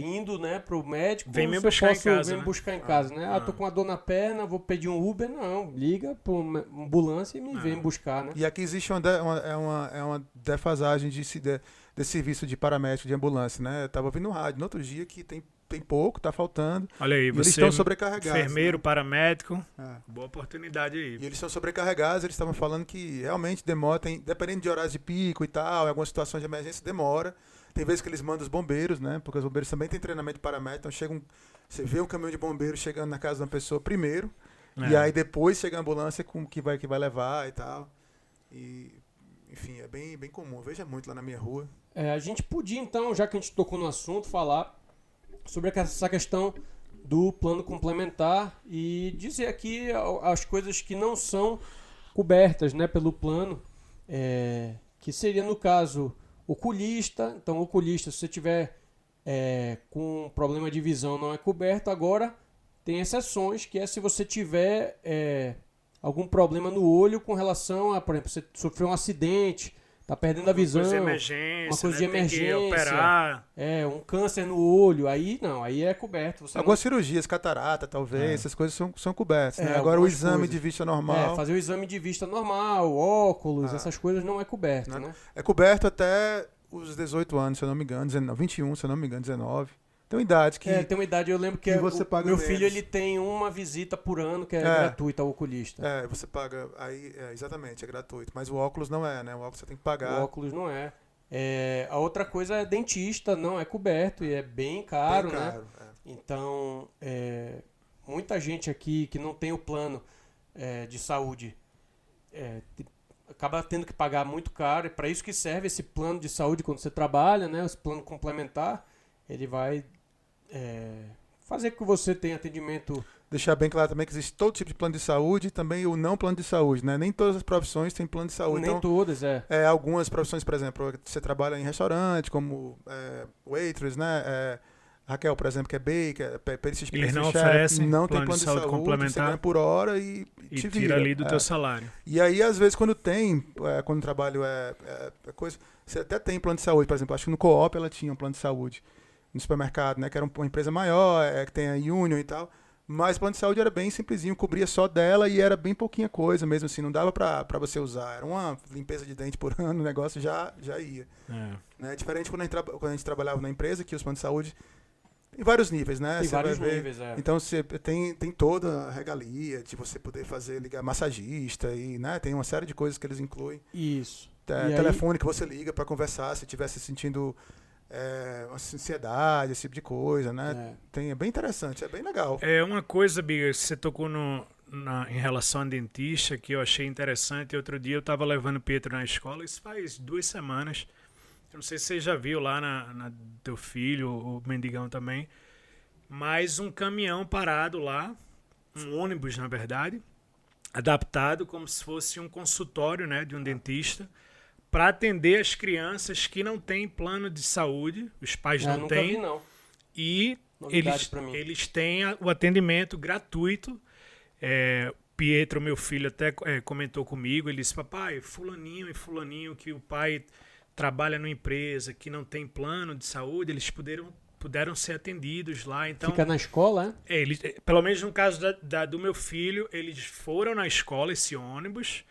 indo, né, pro médico? Vem me buscar em casa, me buscar em casa, né? Tô com uma dor na perna, vou pedir um Uber, não, liga pra uma ambulância e me vem buscar, né? E aqui existe uma defasagem desse serviço de paramédico de ambulância, né? Eu tava ouvindo no rádio no outro dia que tem pouco, tá faltando. Olha aí, eles estão sobrecarregados. Enfermeiro, paramédico, boa oportunidade aí. E eles estão sobrecarregados, eles estavam falando que realmente demora, dependendo de horários de pico e tal, em algumas situações de emergência demora. Tem vezes que eles mandam os bombeiros, né? Porque os bombeiros também têm treinamento de paramédico, então você vê um caminhão de bombeiros chegando na casa de uma pessoa primeiro, e aí depois chega a ambulância que vai levar e tal. E, enfim, é bem, bem comum. Eu vejo muito lá na minha rua. A gente podia, então, já que a gente tocou no assunto, falar sobre essa questão do plano complementar e dizer aqui as coisas que não são cobertas, né, pelo plano, que seria, no caso, oculista. Então, oculista, se você tiver com problema de visão, não é coberto. Agora, tem exceções, que é se você tiver algum problema no olho com relação a, por exemplo, você sofreu um acidente, tá perdendo a visão, uma coisa de emergência, tem que operar, um câncer no olho, aí é coberto. Algumas cirurgias, catarata, talvez, essas coisas são cobertas, né? Agora o exame de vista normal, fazer o exame de vista normal, óculos, essas coisas não é coberto, né? É coberto até os 18 anos, se eu não me engano, 21, se eu não me engano, 19. Tem uma idade que... tem uma idade, eu lembro que você paga meu menos. filho ele tem uma visita por ano que é gratuita ao oculista. Você paga, aí, exatamente, é gratuito. Mas o óculos não é, né? O óculos você tem que pagar. O óculos não é. A outra coisa é dentista, não é coberto e é bem caro, né? Então, muita gente aqui que não tem o plano de saúde acaba tendo que pagar muito caro. É para isso que serve esse plano de saúde quando você trabalha, né? Esse plano complementar, ele vai fazer com que você tenha atendimento... Deixar bem claro também que existe todo tipo de plano de saúde e também o não plano de saúde, né? Nem todas as profissões têm plano de saúde. Nem então, todas, algumas profissões, por exemplo, você trabalha em restaurante, como waitress, né? Raquel, por exemplo, que é baker, eles não oferecem não tem plano de saúde, complementar, você ganha por hora e te tira vira. ali do teu salário. E aí, às vezes, quando o trabalho coisa, você até tem plano de saúde, por exemplo, acho que no Co-op ela tinha um plano de saúde, no supermercado, né? Que era uma empresa maior, que tem a Union e tal. Mas o plano de saúde era bem simplesinho, cobria só dela e era bem pouquinha coisa mesmo, assim, não dava pra você usar. Era uma limpeza de dente por ano, o negócio já ia. Né? Diferente quando a gente trabalhava na empresa, que os planos de saúde, em vários níveis, né? Tem vários níveis, Então você tem toda a regalia de você poder ligar massagista e, né? Tem uma série de coisas que eles incluem. Isso. Telefone que você liga pra conversar, se estiver se sentindo... ansiedade, esse tipo de coisa, né? É bem interessante, é bem legal. É uma coisa, Biga, você tocou em relação a dentista, que eu achei interessante. Outro dia eu estava levando o Pietro na escola, isso faz 2 semanas. Eu não sei se você já viu lá na teu filho, o Mendigão também, mas um caminhão parado lá, um ônibus, na verdade, adaptado como se fosse um consultório, né, de um dentista, para atender as crianças que não têm plano de saúde, os pais não têm. Vi, não. E eles têm o atendimento gratuito. Pietro, meu filho, até comentou comigo, ele disse, papai, fulaninho e fulaninho que o pai trabalha numa empresa que não tem plano de saúde, eles puderam ser atendidos lá. Então, fica na escola, pelo menos no caso do meu filho, eles foram na escola, esse ônibus.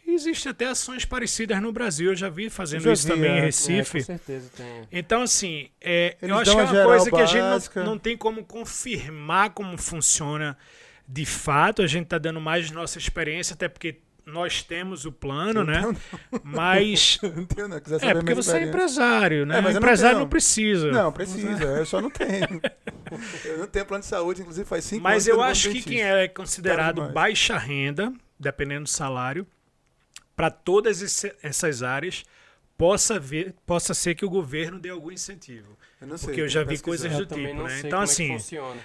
Existem até ações parecidas no Brasil, eu já vi fazendo isso também em Recife. Com certeza tem. Então, assim, eu acho que é uma coisa que a gente não tem como confirmar como funciona de fato. A gente está dando mais nossa experiência, até porque nós temos o plano, né? Mas... Não tenho, não. Quiser saber porque você é empresário, né? Mas empresário não precisa. Não, precisa. Eu só não tenho. Eu não tenho plano de saúde, inclusive faz 5 anos. Mas eu acho que quem é considerado baixa renda, dependendo do salário, para todas essas áreas, possa ser que o governo dê algum incentivo. Eu não sei, porque eu já vi coisas do tipo, né? Então, assim,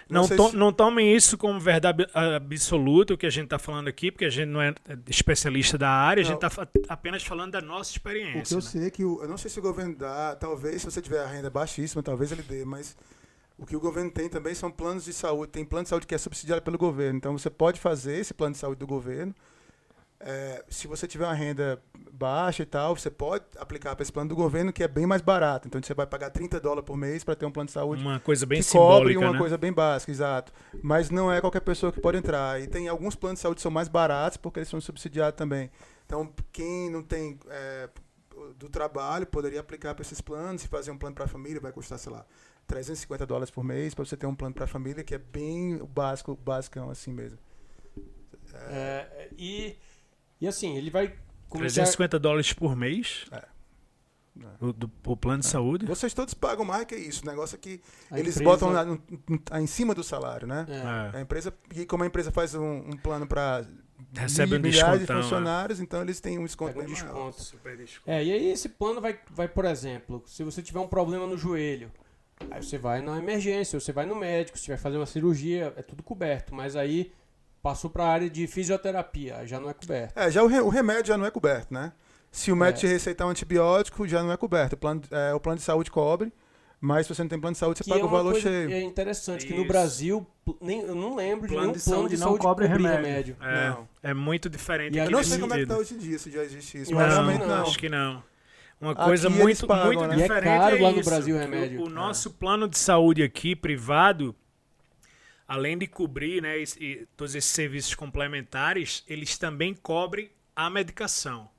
não tomem isso como verdade absoluta, o que a gente está falando aqui, porque a gente não é especialista da área, a gente está apenas falando da nossa experiência. O que eu sei é que, eu não sei se o governo dá, talvez, se você tiver a renda baixíssima, talvez ele dê, mas o que o governo tem também são planos de saúde. Tem plano de saúde que é subsidiado pelo governo. Então, você pode fazer esse plano de saúde do governo. Se você tiver uma renda baixa e tal, você pode aplicar para esse plano do governo, que é bem mais barato. Então você vai pagar $30 por mês para ter um plano de saúde. Uma coisa bem que simbólica, cobre uma né? coisa bem básica, exato. Mas não é qualquer pessoa que pode entrar. E tem alguns planos de saúde que são mais baratos porque eles são subsidiados também. Então quem não tem do trabalho poderia aplicar para esses planos e fazer um plano para a família, vai custar, sei lá, $350 por mês para você ter um plano para a família, que é bem basicão assim mesmo. E assim, ele vai começar... $350 por mês? O plano de saúde? Vocês todos pagam mais que isso. O negócio é que eles empresa... botam em cima do salário, né? É. A empresa, e como a empresa faz um plano para milhares de funcionários, então eles têm um desconto bem maior. Super desconto. E aí esse plano vai, por exemplo, se você tiver um problema no joelho, aí você vai na emergência, você vai no médico, se vai fazer uma cirurgia, é tudo coberto, mas aí passou para a área de fisioterapia, aí já não é coberto. Já o remédio já não é coberto, né? Se o médico te receitar um antibiótico, já não é coberto. O plano de saúde cobre, mas se você não tem plano de saúde, você paga o valor cheio. É interessante que no Brasil, eu não lembro de nenhum plano de saúde não cobre cobrir remédio. É muito diferente. Eu não sei como é que está hoje em dia, se já existe isso. Mas realmente não. Acho que não. Uma coisa muito diferente. E é caro lá no Brasil o remédio. O nosso plano de saúde aqui, privado, além de cobrir, né, todos esses serviços complementares, eles também cobrem a medicação.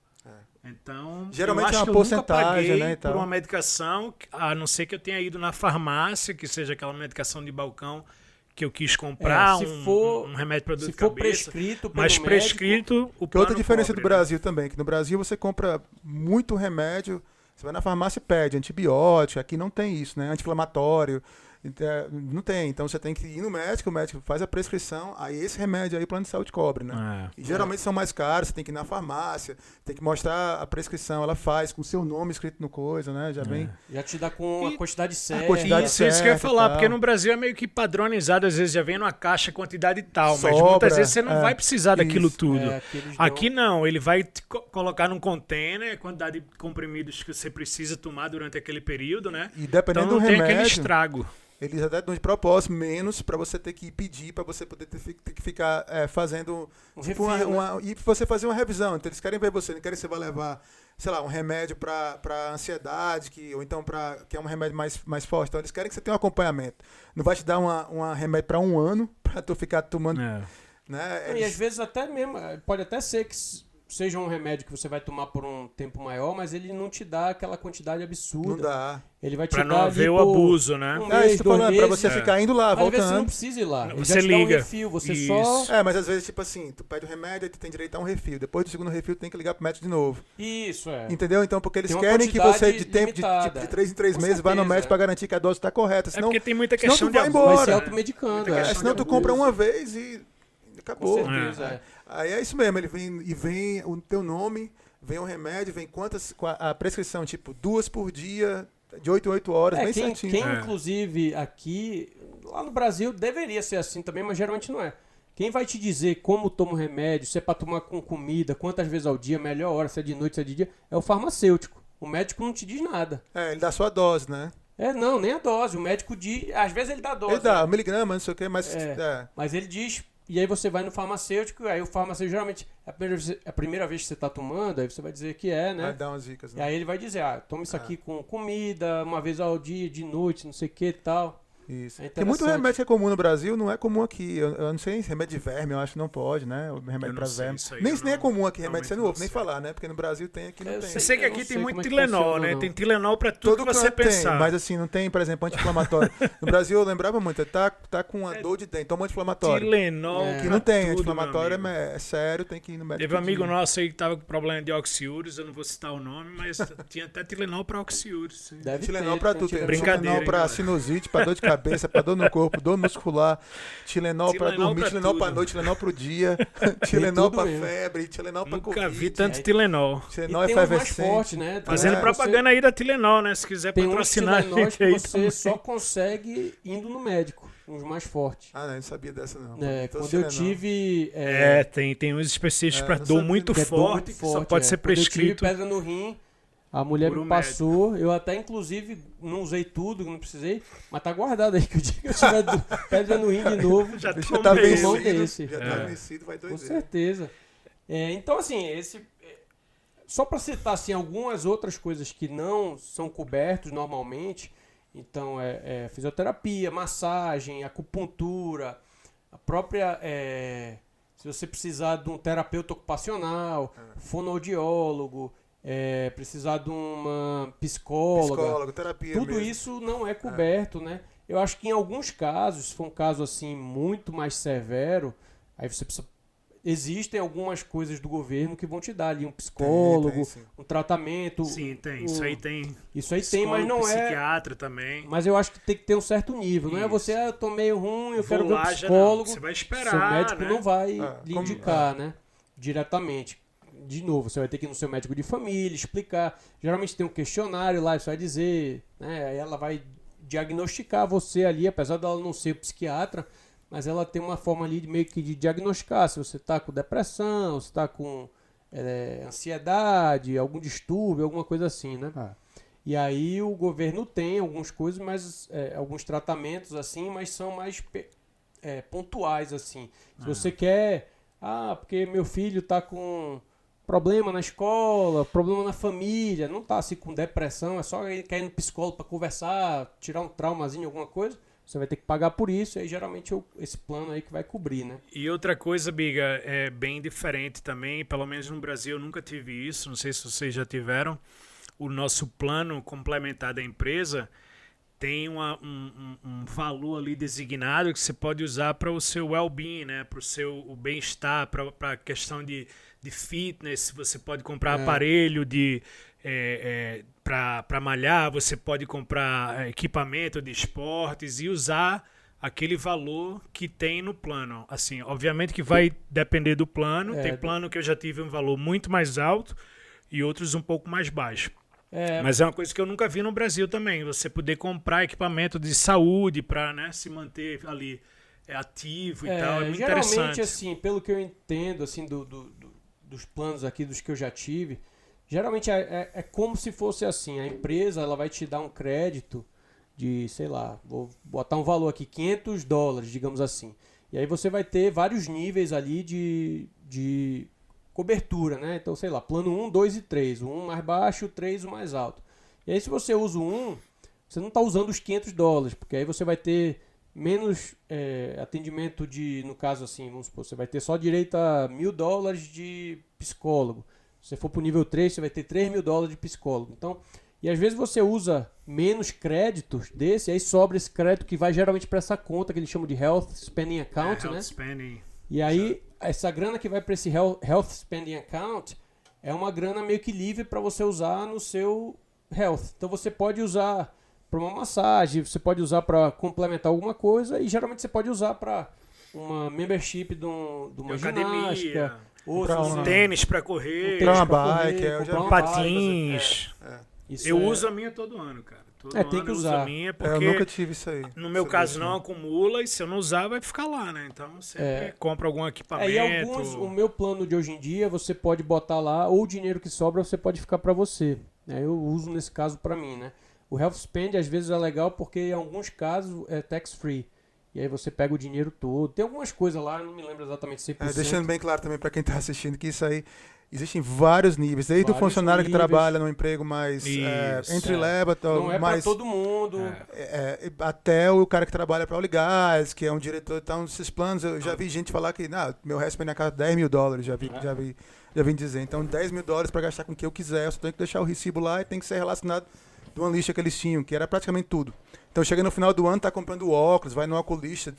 Então, geralmente eu acho é uma porcentagem, né, por uma medicação, a não ser que eu tenha ido na farmácia, que seja aquela medicação de balcão que eu quis comprar, um remédio para dor de cabeça. Prescrito pelo mas prescrito, o plano outra diferença cobre, do Brasil também, que no Brasil você compra muito remédio, você vai na farmácia e pede antibiótico, aqui não tem isso, né? Anti-inflamatório. Não tem. Então você tem que ir no médico, o médico faz a prescrição, aí esse remédio aí o plano de saúde cobre, né? E geralmente são mais caros, você tem que ir na farmácia, tem que mostrar a prescrição, ela faz com o seu nome escrito no coisa, né? Já te dá com a quantidade certa. Isso que eu ia falar, porque no Brasil é meio que padronizado, às vezes já vem numa caixa quantidade tal, mas Sobra, muitas vezes você não vai precisar daquilo tudo. Aqui não, ele vai te colocar num container a quantidade de comprimidos que você precisa tomar durante aquele período, né? E dependendo então não do tem remédio, aquele estrago. Eles até dão de propósito menos para você ter que pedir, para você poder ter que ficar fazendo refil, e você fazer uma revisão. Então eles querem ver você, não querem que você vá levar, sei lá, um remédio para ansiedade, ou então que é um remédio mais forte. Então eles querem que você tenha um acompanhamento. Não vai te dar um remédio para 1 ano para tu ficar tomando, né? E às vezes até mesmo pode até ser que seja um remédio que você vai tomar por um tempo maior, mas ele não te dá aquela quantidade absurda. Não dá. Ele vai te pra dar não haver o abuso, né? Isso que eu tô falando, pra você ficar indo lá, às voltando. vezes você não precisa ir lá. Você liga. Dá um refil, você só... mas às vezes, tipo assim, tu pede o remédio e tu tem direito a um refil. Depois do segundo refil, tu tem que ligar pro médico de novo. Isso, Entendeu? Então, porque eles tem querem que você, de tempo limitada. de 3 em 3 meses, vá no médico pra garantir que a dose tá correta. Senão, porque tem muita questão de abuso. Vai se Embora. automedicando. Senão tu compra uma vez e acabou. Com certeza, Aí é isso mesmo, ele vem o teu nome, vem o remédio, vem a prescrição, tipo, 2 por dia, de 8 em 8 horas, bem certinho. Quem inclusive aqui, lá no Brasil deveria ser assim também, mas geralmente não é. Quem vai te dizer como toma o remédio, se é pra tomar com comida, quantas vezes ao dia, melhor hora, se é de noite, se é de dia, é o farmacêutico. O médico não te diz nada. Ele dá só a dose, né? Não, nem a dose. O médico diz, às vezes ele dá a dose. Ele dá, miligrama, não sei o que, mas... Mas ele diz... E aí você vai no farmacêutico, aí o farmacêutico geralmente, a primeira vez que você está tomando, aí você vai dizer que né? Vai dar umas dicas, né? E aí ele vai dizer, toma isso aqui com comida, uma vez ao dia, de noite, não sei o que e tal. Isso. Tem muito remédio que é comum no Brasil, não é comum aqui. Eu não sei, remédio de verme, eu acho que não pode, né? O remédio pra verme. Nem é comum aqui, remédio você não ouve nem falar, né? Porque no Brasil tem, aqui não tem. Eu sei que aqui tem muito Tilenol, né? Tem Tilenol pra tudo que você pensar. Tem, mas assim, não tem, por exemplo, anti-inflamatório. No Brasil eu lembrava muito, tá com uma dor de dente, toma anti-inflamatório. Tilenol. Que não tem, anti-inflamatório é sério, tem que ir no médico. Teve um amigo nosso aí que tava com problema de oxiúris, eu não vou citar o nome, mas tinha até Tilenol pra oxiúris. Tilenol pra tudo, tem brincadeira. Tilenol pra sinusite, pra dor de cabeça, pra dor no corpo, dor muscular, Tilenol pra dormir, Tilenol pra noite, Tilenol pro dia, Tilenol pra febre, Tilenol pra Covid. Nunca vi tanto Tilenol. Tilenol é mais forte, né? Fazendo propaganda aí da Tilenol, né? Se quiser patrocinar a gente aí. Você só consegue indo no médico, uns mais fortes. Não sabia dessa não. Quando eu tive... tem uns específicos pra dor muito forte, que só pode ser prescrito. Quando eu tive pedra no rim, a mulher me passou, eu até inclusive não usei tudo, não precisei, mas tá guardado aí que o dia que eu tiver pedra no rim de novo, já tá vencido, desse. Já tá vencido, vai doideira. Com certeza. Então assim, só para citar assim, algumas outras coisas que não são cobertos normalmente, então fisioterapia, massagem, acupuntura, a própria... se você precisar de um terapeuta ocupacional, fonoaudiólogo, precisar de uma psicóloga, terapia tudo mesmo. Isso não é coberto, né? Eu acho que em alguns casos, se for um caso assim muito mais severo, aí você precisa... Existem algumas coisas do governo que vão te dar ali um psicólogo, um tratamento. Sim, tem. Isso aí tem. Isso aí tem, mas não psiquiatra também. Mas eu acho que tem que ter um certo nível. Não é você, eu tô meio ruim, eu quero ver um psicólogo. Você vai esperar, seu médico né? não vai lhe indicar, né? Diretamente. De novo, você vai ter que ir no seu médico de família, explicar. Geralmente tem um questionário lá, isso vai dizer, né? Aí ela vai diagnosticar você ali, apesar dela não ser psiquiatra, mas ela tem uma forma ali meio que de diagnosticar se você está com depressão, se está com ansiedade, algum distúrbio, alguma coisa assim, né? E aí o governo tem algumas coisas, mas alguns tratamentos assim, mas são mais pontuais assim. Se você quer, porque meu filho está com problema na escola, problema na família, não está assim com depressão, é só ele quer ir no psicólogo para conversar, tirar um traumazinho, alguma coisa. Você vai ter que pagar por isso, e aí geralmente esse plano aí que vai cobrir, né? E outra coisa, Biga, é bem diferente também, pelo menos no Brasil eu nunca tive isso, não sei se vocês já tiveram. O nosso plano complementar da empresa tem um valor ali designado que você pode usar para o seu well-being, né? Para o seu bem-estar, para a questão de fitness. Você pode comprar aparelho para malhar, você pode comprar equipamento de esportes e usar aquele valor que tem no plano. Assim, obviamente que vai depender do plano. Tem plano que eu já tive um valor muito mais alto e outros um pouco mais baixo. Mas é uma coisa que eu nunca vi no Brasil também. Você poder comprar equipamento de saúde para, né, se manter ali ativo e tal. É muito geralmente, interessante. assim, pelo que eu entendo assim, dos planos aqui, dos que eu já tive, geralmente é como se fosse assim. A empresa ela vai te dar um crédito de, sei lá, vou botar um valor aqui, $500, digamos assim. E aí você vai ter vários níveis ali de cobertura, né? Então, sei lá, plano 1, 2 e 3. O 1 mais baixo, o 3 o mais alto. E aí se você usa o 1, você não está usando os $500, porque aí você vai ter menos atendimento no caso assim, vamos supor, você vai ter só direito a $1.000 de psicólogo. Se você for para o nível 3, você vai ter $3.000 de psicólogo. Então, e às vezes você usa menos créditos desse, aí sobra esse crédito que vai geralmente para essa conta que eles chamam de Health Spending Account, né? Spending. E aí, essa grana que vai para esse Health Spending Account é uma grana meio que livre para você usar no seu Health. Então você pode usar para uma massagem, você pode usar para complementar alguma coisa e geralmente você pode usar para uma membership de uma ginástica. Ou tênis para correr. Comprar uma bike, patins. Isso eu uso a minha todo ano, cara. Todo ano tem que eu uso usar. a minha porque eu nunca tive isso aí. No meu caso não acumula e se eu não usar vai ficar lá, né? Então sempre compra algum equipamento. E o meu plano de hoje em dia você pode botar lá ou o dinheiro que sobra você pode ficar para você. Eu uso nesse caso para mim, né? O Health Spend às vezes é legal porque em alguns casos é tax free. E aí você pega o dinheiro todo. Tem algumas coisas lá, não me lembro exatamente 100%. Deixando bem claro também para quem está assistindo que isso aí existem vários níveis, desde o funcionário que trabalha num emprego mais entry-level, não é mais para todo mundo, até o cara que trabalha para Oligás, que é um diretor. Então, esses planos, eu já vi gente falar que meu resto na casa $10.000, já vi dizer. Então, $10.000 para gastar com o que eu quiser, eu só tenho que deixar o recibo lá e tem que ser relacionado do lista que eles tinham, que era praticamente tudo. Então chega no final do ano, tá comprando óculos, vai no oculista.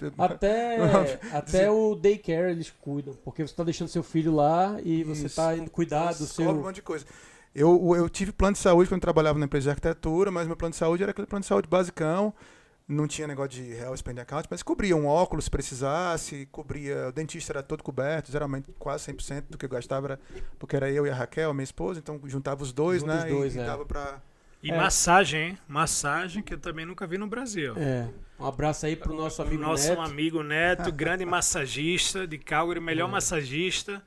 Até o daycare eles cuidam, porque você tá deixando seu filho lá e você tá indo cuidar do seu... um monte de coisa. Eu tive plano de saúde quando trabalhava na empresa de arquitetura, mas meu plano de saúde era aquele plano de saúde basicão, não tinha negócio de Health Spending Account, mas cobria um óculos se precisasse, cobria, o dentista era todo coberto, geralmente quase 100% do que eu gastava era, porque era eu e a Raquel, minha esposa, então juntava os dois, né, e dava pra... E massagem, hein? Massagem que eu também nunca vi no Brasil. Um abraço aí pro nosso amigo Neto. Nosso amigo Neto, grande massagista de Calgary, melhor massagista.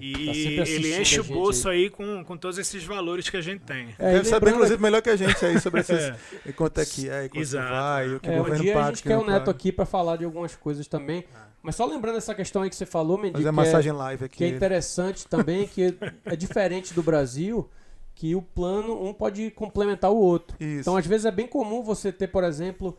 E tá ele enche o bolso aí com todos esses valores que a gente tem. Deve saber, inclusive, melhor que a gente aí sobre esses... Quanto é que é, quanto vai, o que o governo paga. A gente quer o Neto aqui para falar de algumas coisas também. Mas só lembrando essa questão aí que você falou, Mendy, fazer massagem live aqui. Que é interessante também, que é diferente do Brasil, que o plano, um pode complementar o outro. Isso. Então, às vezes, é bem comum você ter, por exemplo,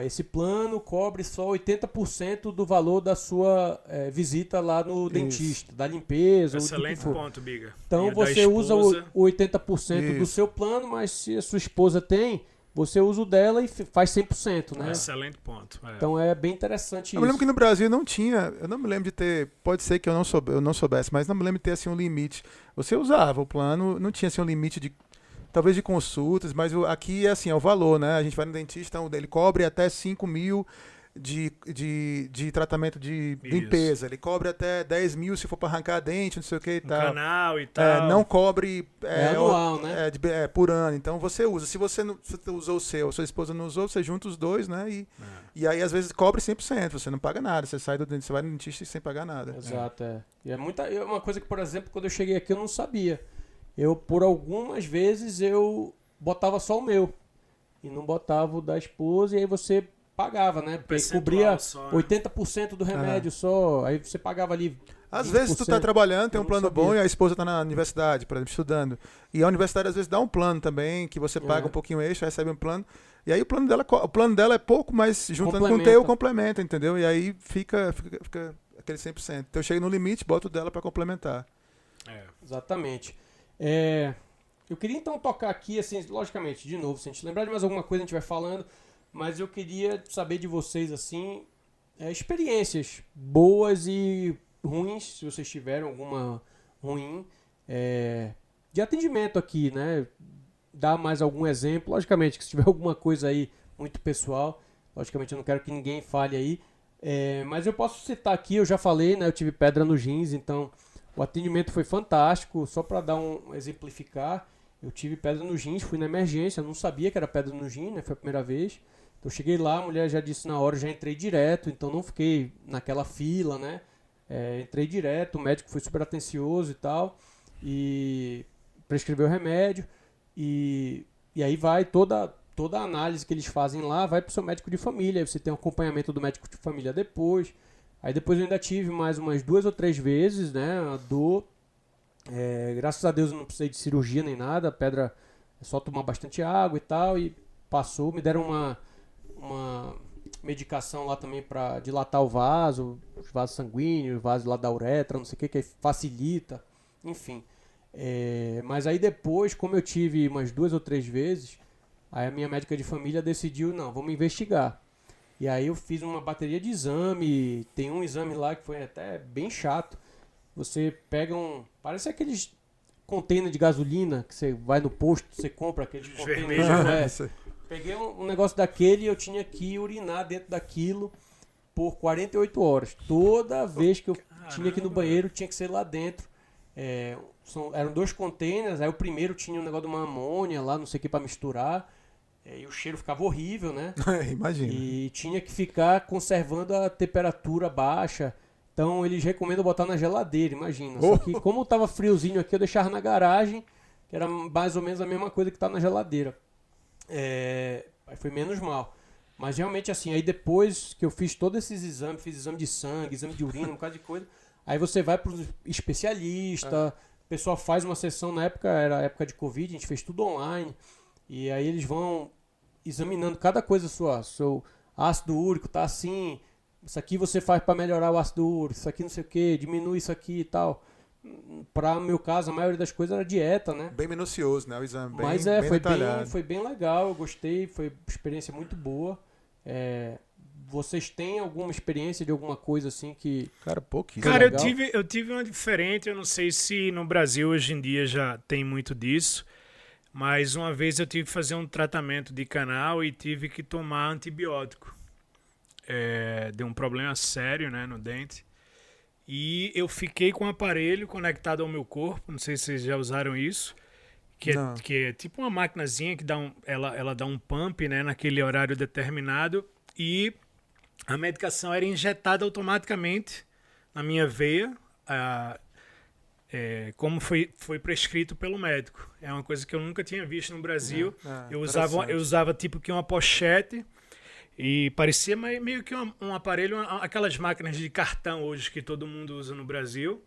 esse plano cobre só 80% do valor da sua visita lá no dentista, da limpeza. Excelente ponto, Biga. Então, você usa o 80% do seu plano, mas se a sua esposa tem, você usa o dela e faz 100%, né? Excelente ponto. Então é bem interessante isso. Eu me lembro que no Brasil não tinha, eu não me lembro de ter, pode ser que eu não soubesse, mas não me lembro de ter assim um limite. Você usava o plano, não tinha assim um limite de, talvez de consultas, mas aqui é assim, é o valor, né? A gente vai no dentista, então ele cobre até 5.000 de tratamento de limpeza. Ele cobre até 10.000 se for para arrancar dente, não sei o que e tal. Canal e tal. Não cobre anual, né? Por ano. Então você usa. Se você usou o seu, sua esposa não usou, você junta os dois, né? E aí às vezes cobre 100%. Você não paga nada. Você sai do dentista, você vai no dentista sem pagar nada. Exato, E é uma coisa que, por exemplo, quando eu cheguei aqui eu não sabia. Eu, por algumas vezes, eu botava só o meu e não botava o da esposa, e aí você pagava, né? Porque cobria só, 80% do remédio só, aí você pagava ali 20%. Às vezes tu tá trabalhando, tem um plano bom e a esposa tá na universidade, por exemplo, estudando. E a universidade às vezes dá um plano também, que você paga um pouquinho extra, recebe um plano. E aí o plano dela é pouco, mas juntando com o teu, complementa, entendeu? E aí fica aquele 100%. Então eu chego no limite, boto o dela para complementar. Exatamente. eu queria então tocar aqui, assim, logicamente, de novo, se a gente lembrar de mais alguma coisa a gente vai falando, mas eu queria saber de vocês, assim, experiências boas e ruins, se vocês tiveram alguma ruim, de atendimento aqui, né? Dar mais algum exemplo, logicamente que se tiver alguma coisa aí muito pessoal, logicamente eu não quero que ninguém fale aí, mas eu posso citar aqui, eu já falei, né? Eu tive pedra nos rins, então o atendimento foi fantástico, só para dar exemplificar, eu tive pedra nos rins, fui na emergência, eu não sabia que era pedra nos rins, né? Foi a primeira vez. Então eu cheguei lá, a mulher já disse na hora, já entrei direto, então não fiquei naquela fila, né? Entrei direto, o médico foi super atencioso e tal, e prescreveu o remédio, e aí vai toda a análise que eles fazem lá, vai pro seu médico de família, aí você tem um acompanhamento do médico de família depois. Aí depois eu ainda tive mais umas 2 ou 3 vezes, né, a dor. Graças a Deus eu não precisei de cirurgia nem nada, a pedra é só tomar bastante água e tal, e passou. Me deram uma medicação lá também para dilatar o vaso, os vasos sanguíneos, o vaso lá da uretra, não sei o que facilita, enfim. Mas aí depois, como eu tive umas 2 ou 3 vezes, aí a minha médica de família decidiu, não, vamos investigar. E aí eu fiz uma bateria de exame, tem um exame lá que foi até bem chato. Você pega parece aqueles container de gasolina que você vai no posto, você compra aqueles containers. Peguei um negócio daquele e eu tinha que urinar dentro daquilo por 48 horas. Toda vez que eu tinha que ir no banheiro, tinha que ser lá dentro. Eram 2 containers, aí o primeiro tinha um negócio de uma amônia lá, não sei o que, pra misturar. E o cheiro ficava horrível, né? Imagina. E tinha que ficar conservando a temperatura baixa. Então eles recomendam botar na geladeira, imagina. Só que como tava friozinho aqui, eu deixava na garagem, que era mais ou menos a mesma coisa que tá na geladeira. Aí foi menos mal. Mas realmente assim, aí depois que eu fiz todos esses exames, fiz exame de sangue, exame de urina, um bocado de coisa, aí você vai pro especialista, o pessoal faz uma sessão, na época, era época de Covid, a gente fez tudo online, e aí eles vão examinando cada coisa sua, seu ácido úrico tá assim, isso aqui você faz para melhorar o ácido úrico, isso aqui não sei o que, diminui isso aqui e tal. Para meu caso, a maioria das coisas era dieta, né? Bem minucioso, né? O exame bem, mas bem foi bem legal, eu gostei, foi uma experiência muito boa. Vocês têm alguma experiência de alguma coisa assim que... Cara, pouquíssimo. Cara, eu tive uma diferente, eu não sei se no Brasil hoje em dia já tem muito disso, mas uma vez eu tive que fazer um tratamento de canal e tive que tomar antibiótico. Deu um problema sério, né, no dente. E eu fiquei com um aparelho conectado ao meu corpo, não sei se vocês já usaram isso, que é tipo uma maquinazinha que ela dá um pump, né, naquele horário determinado, e a medicação era injetada automaticamente na minha veia, como foi prescrito pelo médico. É uma coisa que eu nunca tinha visto no Brasil. Eu usava tipo que uma pochete, e parecia meio que um aparelho, aquelas máquinas de cartão hoje que todo mundo usa no Brasil,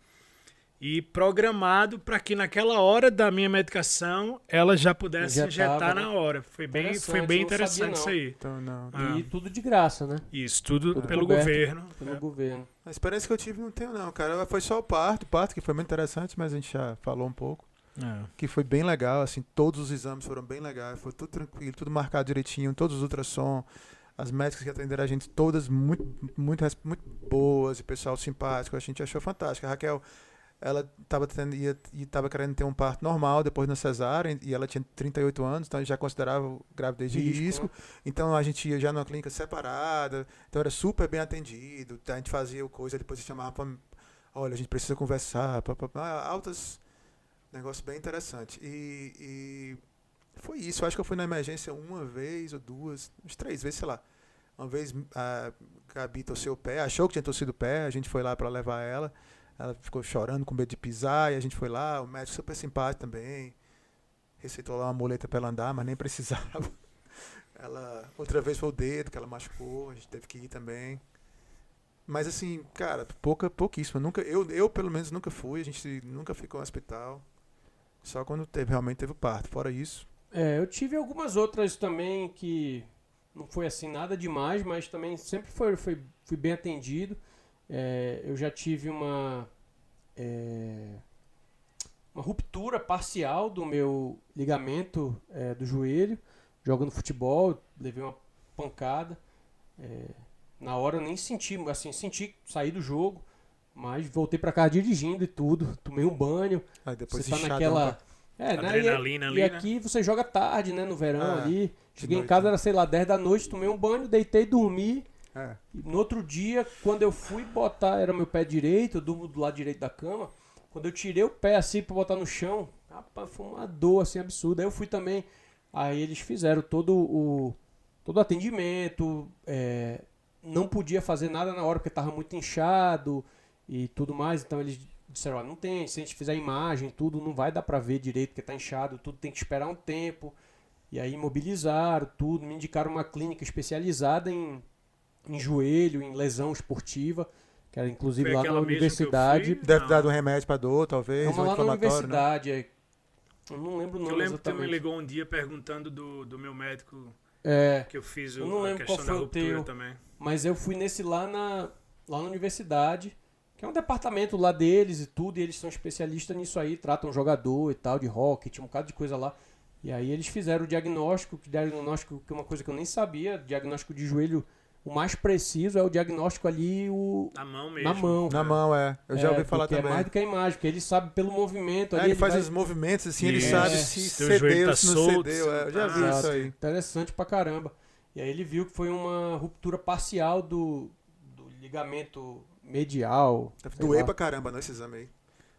e programado para que naquela hora da minha medicação ela já pudesse injetar na hora. Foi bem interessante isso aí. Então, E tudo de graça, né? Isso, tudo pelo governo. Pelo governo. A experiência que eu tive não tenho não, cara. Foi só o parto que foi muito interessante, mas a gente já falou um pouco. Que foi bem legal, assim, todos os exames foram bem legais, foi tudo tranquilo, tudo marcado direitinho, todos os ultrassom. As médicas que atenderam a gente, todas muito boas, e pessoal simpático, a gente achou fantástico. A Raquel, ela estava querendo ter um parto normal depois da cesárea, e ela tinha 38 anos, então a gente já considerava gravidez de risco. Né? Então a gente ia já numa clínica separada, então era super bem atendido, a gente fazia coisa, depois a gente chamava para, olha, a gente precisa conversar, altas, negócio bem interessante. E foi isso, eu acho que eu fui na emergência uma vez ou duas, uns 3 vezes, sei lá. Uma vez a Gabi torceu o pé, achou que tinha torcido o pé, a gente foi lá para levar ela. Ela ficou chorando com medo de pisar, e a gente foi lá, o médico super simpático também. Receitou lá uma muleta para ela andar, mas nem precisava. Outra vez foi o dedo que ela machucou, a gente teve que ir também. Mas assim, cara, pouquíssimo. Eu pelo menos nunca fui, a gente nunca ficou no hospital. Só quando realmente teve o parto, fora isso. Eu tive algumas outras também que não foi assim nada demais, mas também sempre fui bem atendido. Eu já tive uma ruptura parcial do meu ligamento do joelho, jogando futebol, levei uma pancada. Na hora eu nem senti, assim, senti sair do jogo, mas voltei pra casa dirigindo e tudo, tomei um banho. Aí depois Você tá inchadão, naquela... tá? né? Adrenalina E ali, aqui você joga tarde, né? No verão ali. Cheguei em noite, casa, né? era, sei lá, 10 da noite, tomei um banho, deitei, dormi. É. E no outro dia, quando eu fui botar, era meu pé direito, eu durmo do lado direito da cama. Quando eu tirei o pé assim pra botar no chão, rapaz, foi uma dor assim absurda. Aí eu fui também. Aí eles fizeram todo o atendimento. Não podia fazer nada na hora porque tava muito inchado e tudo mais. Então eles disseram: ó, não tem, se a gente fizer imagem, tudo, não vai dar pra ver direito porque tá inchado, tudo tem que esperar um tempo. E aí imobilizaram tudo, me indicaram uma clínica especializada em joelho, em lesão esportiva, que era inclusive Foi lá aquela na mesmo que eu universidade. fui? Deve Não. dar um remédio pra dor, talvez, É um uma lá na inflamatório, né? universidade. Eu não lembro o Eu nome lembro que tu me exatamente. ligou um dia perguntando do meu médico É, que eu fiz Eu não a lembro qual questão foi da o ruptura teu. também. mas eu fui nesse lá na universidade, que é um departamento lá deles e tudo, e eles são especialistas nisso aí, tratam jogador e tal, de hóquei, tinha um bocado de coisa lá. E aí eles fizeram o diagnóstico, que é uma coisa que eu nem sabia, diagnóstico de joelho, o mais preciso é o diagnóstico ali Na mão mesmo. na mão. Na mão, Eu já ouvi falar porque também. é mais do que a imagem, porque ele sabe pelo movimento ali. Ele faz vai... os movimentos assim, ele Isso. sabe É. se Teu joelho cedeu, tá se não solto, cedeu. se Eu já não vi tá. isso aí. Interessante pra caramba. E aí ele viu que foi uma ruptura parcial do ligamento medial. Deve sei doer lá. pra caramba, não, esse exame aí.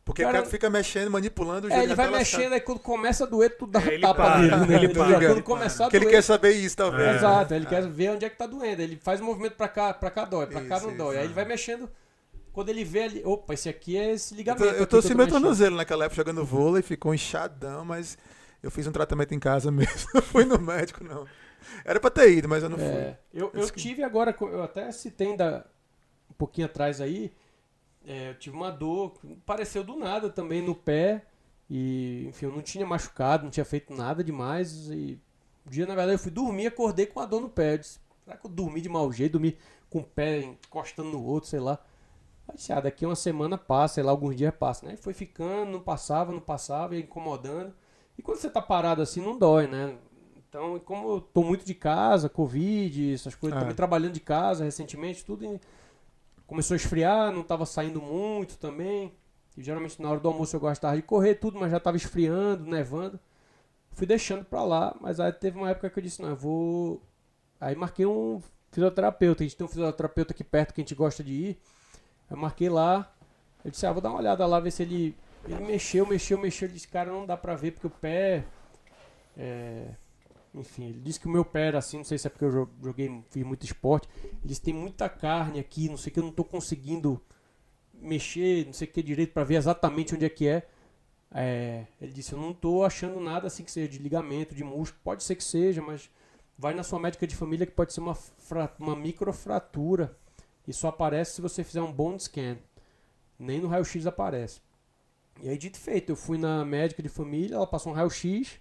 Porque Cara, o cara fica mexendo, manipulando o joelho. Ele vai até lascar. mexendo, aí quando começa a doer, tu dá É, um ele tapa para, nele, né? ele Tá ligado? para, Quando ele começar para. a Que ele doer. quer saber isso, talvez. né? Exato, ele quer ver onde é que tá doendo. Ele faz um movimento pra cá dói, pra cá Isso, não dói. isso. Aí ele vai mexendo, quando ele vê ali, opa, esse aqui é esse Eu ligamento. tô- aqui Eu que torci tô meu mexendo. tornozelo naquela época jogando vôlei, ficou inchadão, mas eu fiz um tratamento em casa mesmo. Não fui no médico, não. Era pra ter ido, mas eu não fui. Eu tive agora, eu até citei ainda um pouquinho atrás aí, eu tive uma dor, apareceu do nada também no pé, e enfim, eu não tinha machucado, não tinha feito nada demais, e um dia, na verdade, eu fui dormir, acordei com a dor no pé, eu disse, será que eu dormi de mau jeito, dormi com o pé encostando no outro, sei lá. Aí disse, daqui uma semana passa, sei lá, alguns dias passa, né? E foi ficando, não passava, ia incomodando, e quando você tá parado assim, não dói, né? Então, como eu tô muito de casa, Covid, essas coisas, também trabalhando de casa recentemente, tudo começou a esfriar, não tava saindo muito também. E geralmente na hora do almoço eu gostava de correr, tudo, mas já tava esfriando, nevando. Fui deixando pra lá, mas aí teve uma época que eu disse, não, eu vou... Aí marquei um fisioterapeuta, a gente tem um fisioterapeuta aqui perto que a gente gosta de ir. Eu marquei lá, eu disse, vou dar uma olhada lá, ver se ele mexeu, ele disse, cara, não dá pra ver porque o pé... Enfim, ele disse que o meu pé era assim, não sei se é porque eu fiz muito esporte. Ele disse que tem muita carne aqui, não sei o que, eu não tô conseguindo mexer, não sei o que direito pra ver exatamente onde é que é. Ele disse, eu não tô achando nada assim que seja de ligamento, de músculo, pode ser que seja, mas vai na sua médica de família que pode ser uma microfratura e só aparece se você fizer um bone scan. Nem no raio-x aparece. E aí, dito e feito, eu fui na médica de família, ela passou um raio-x.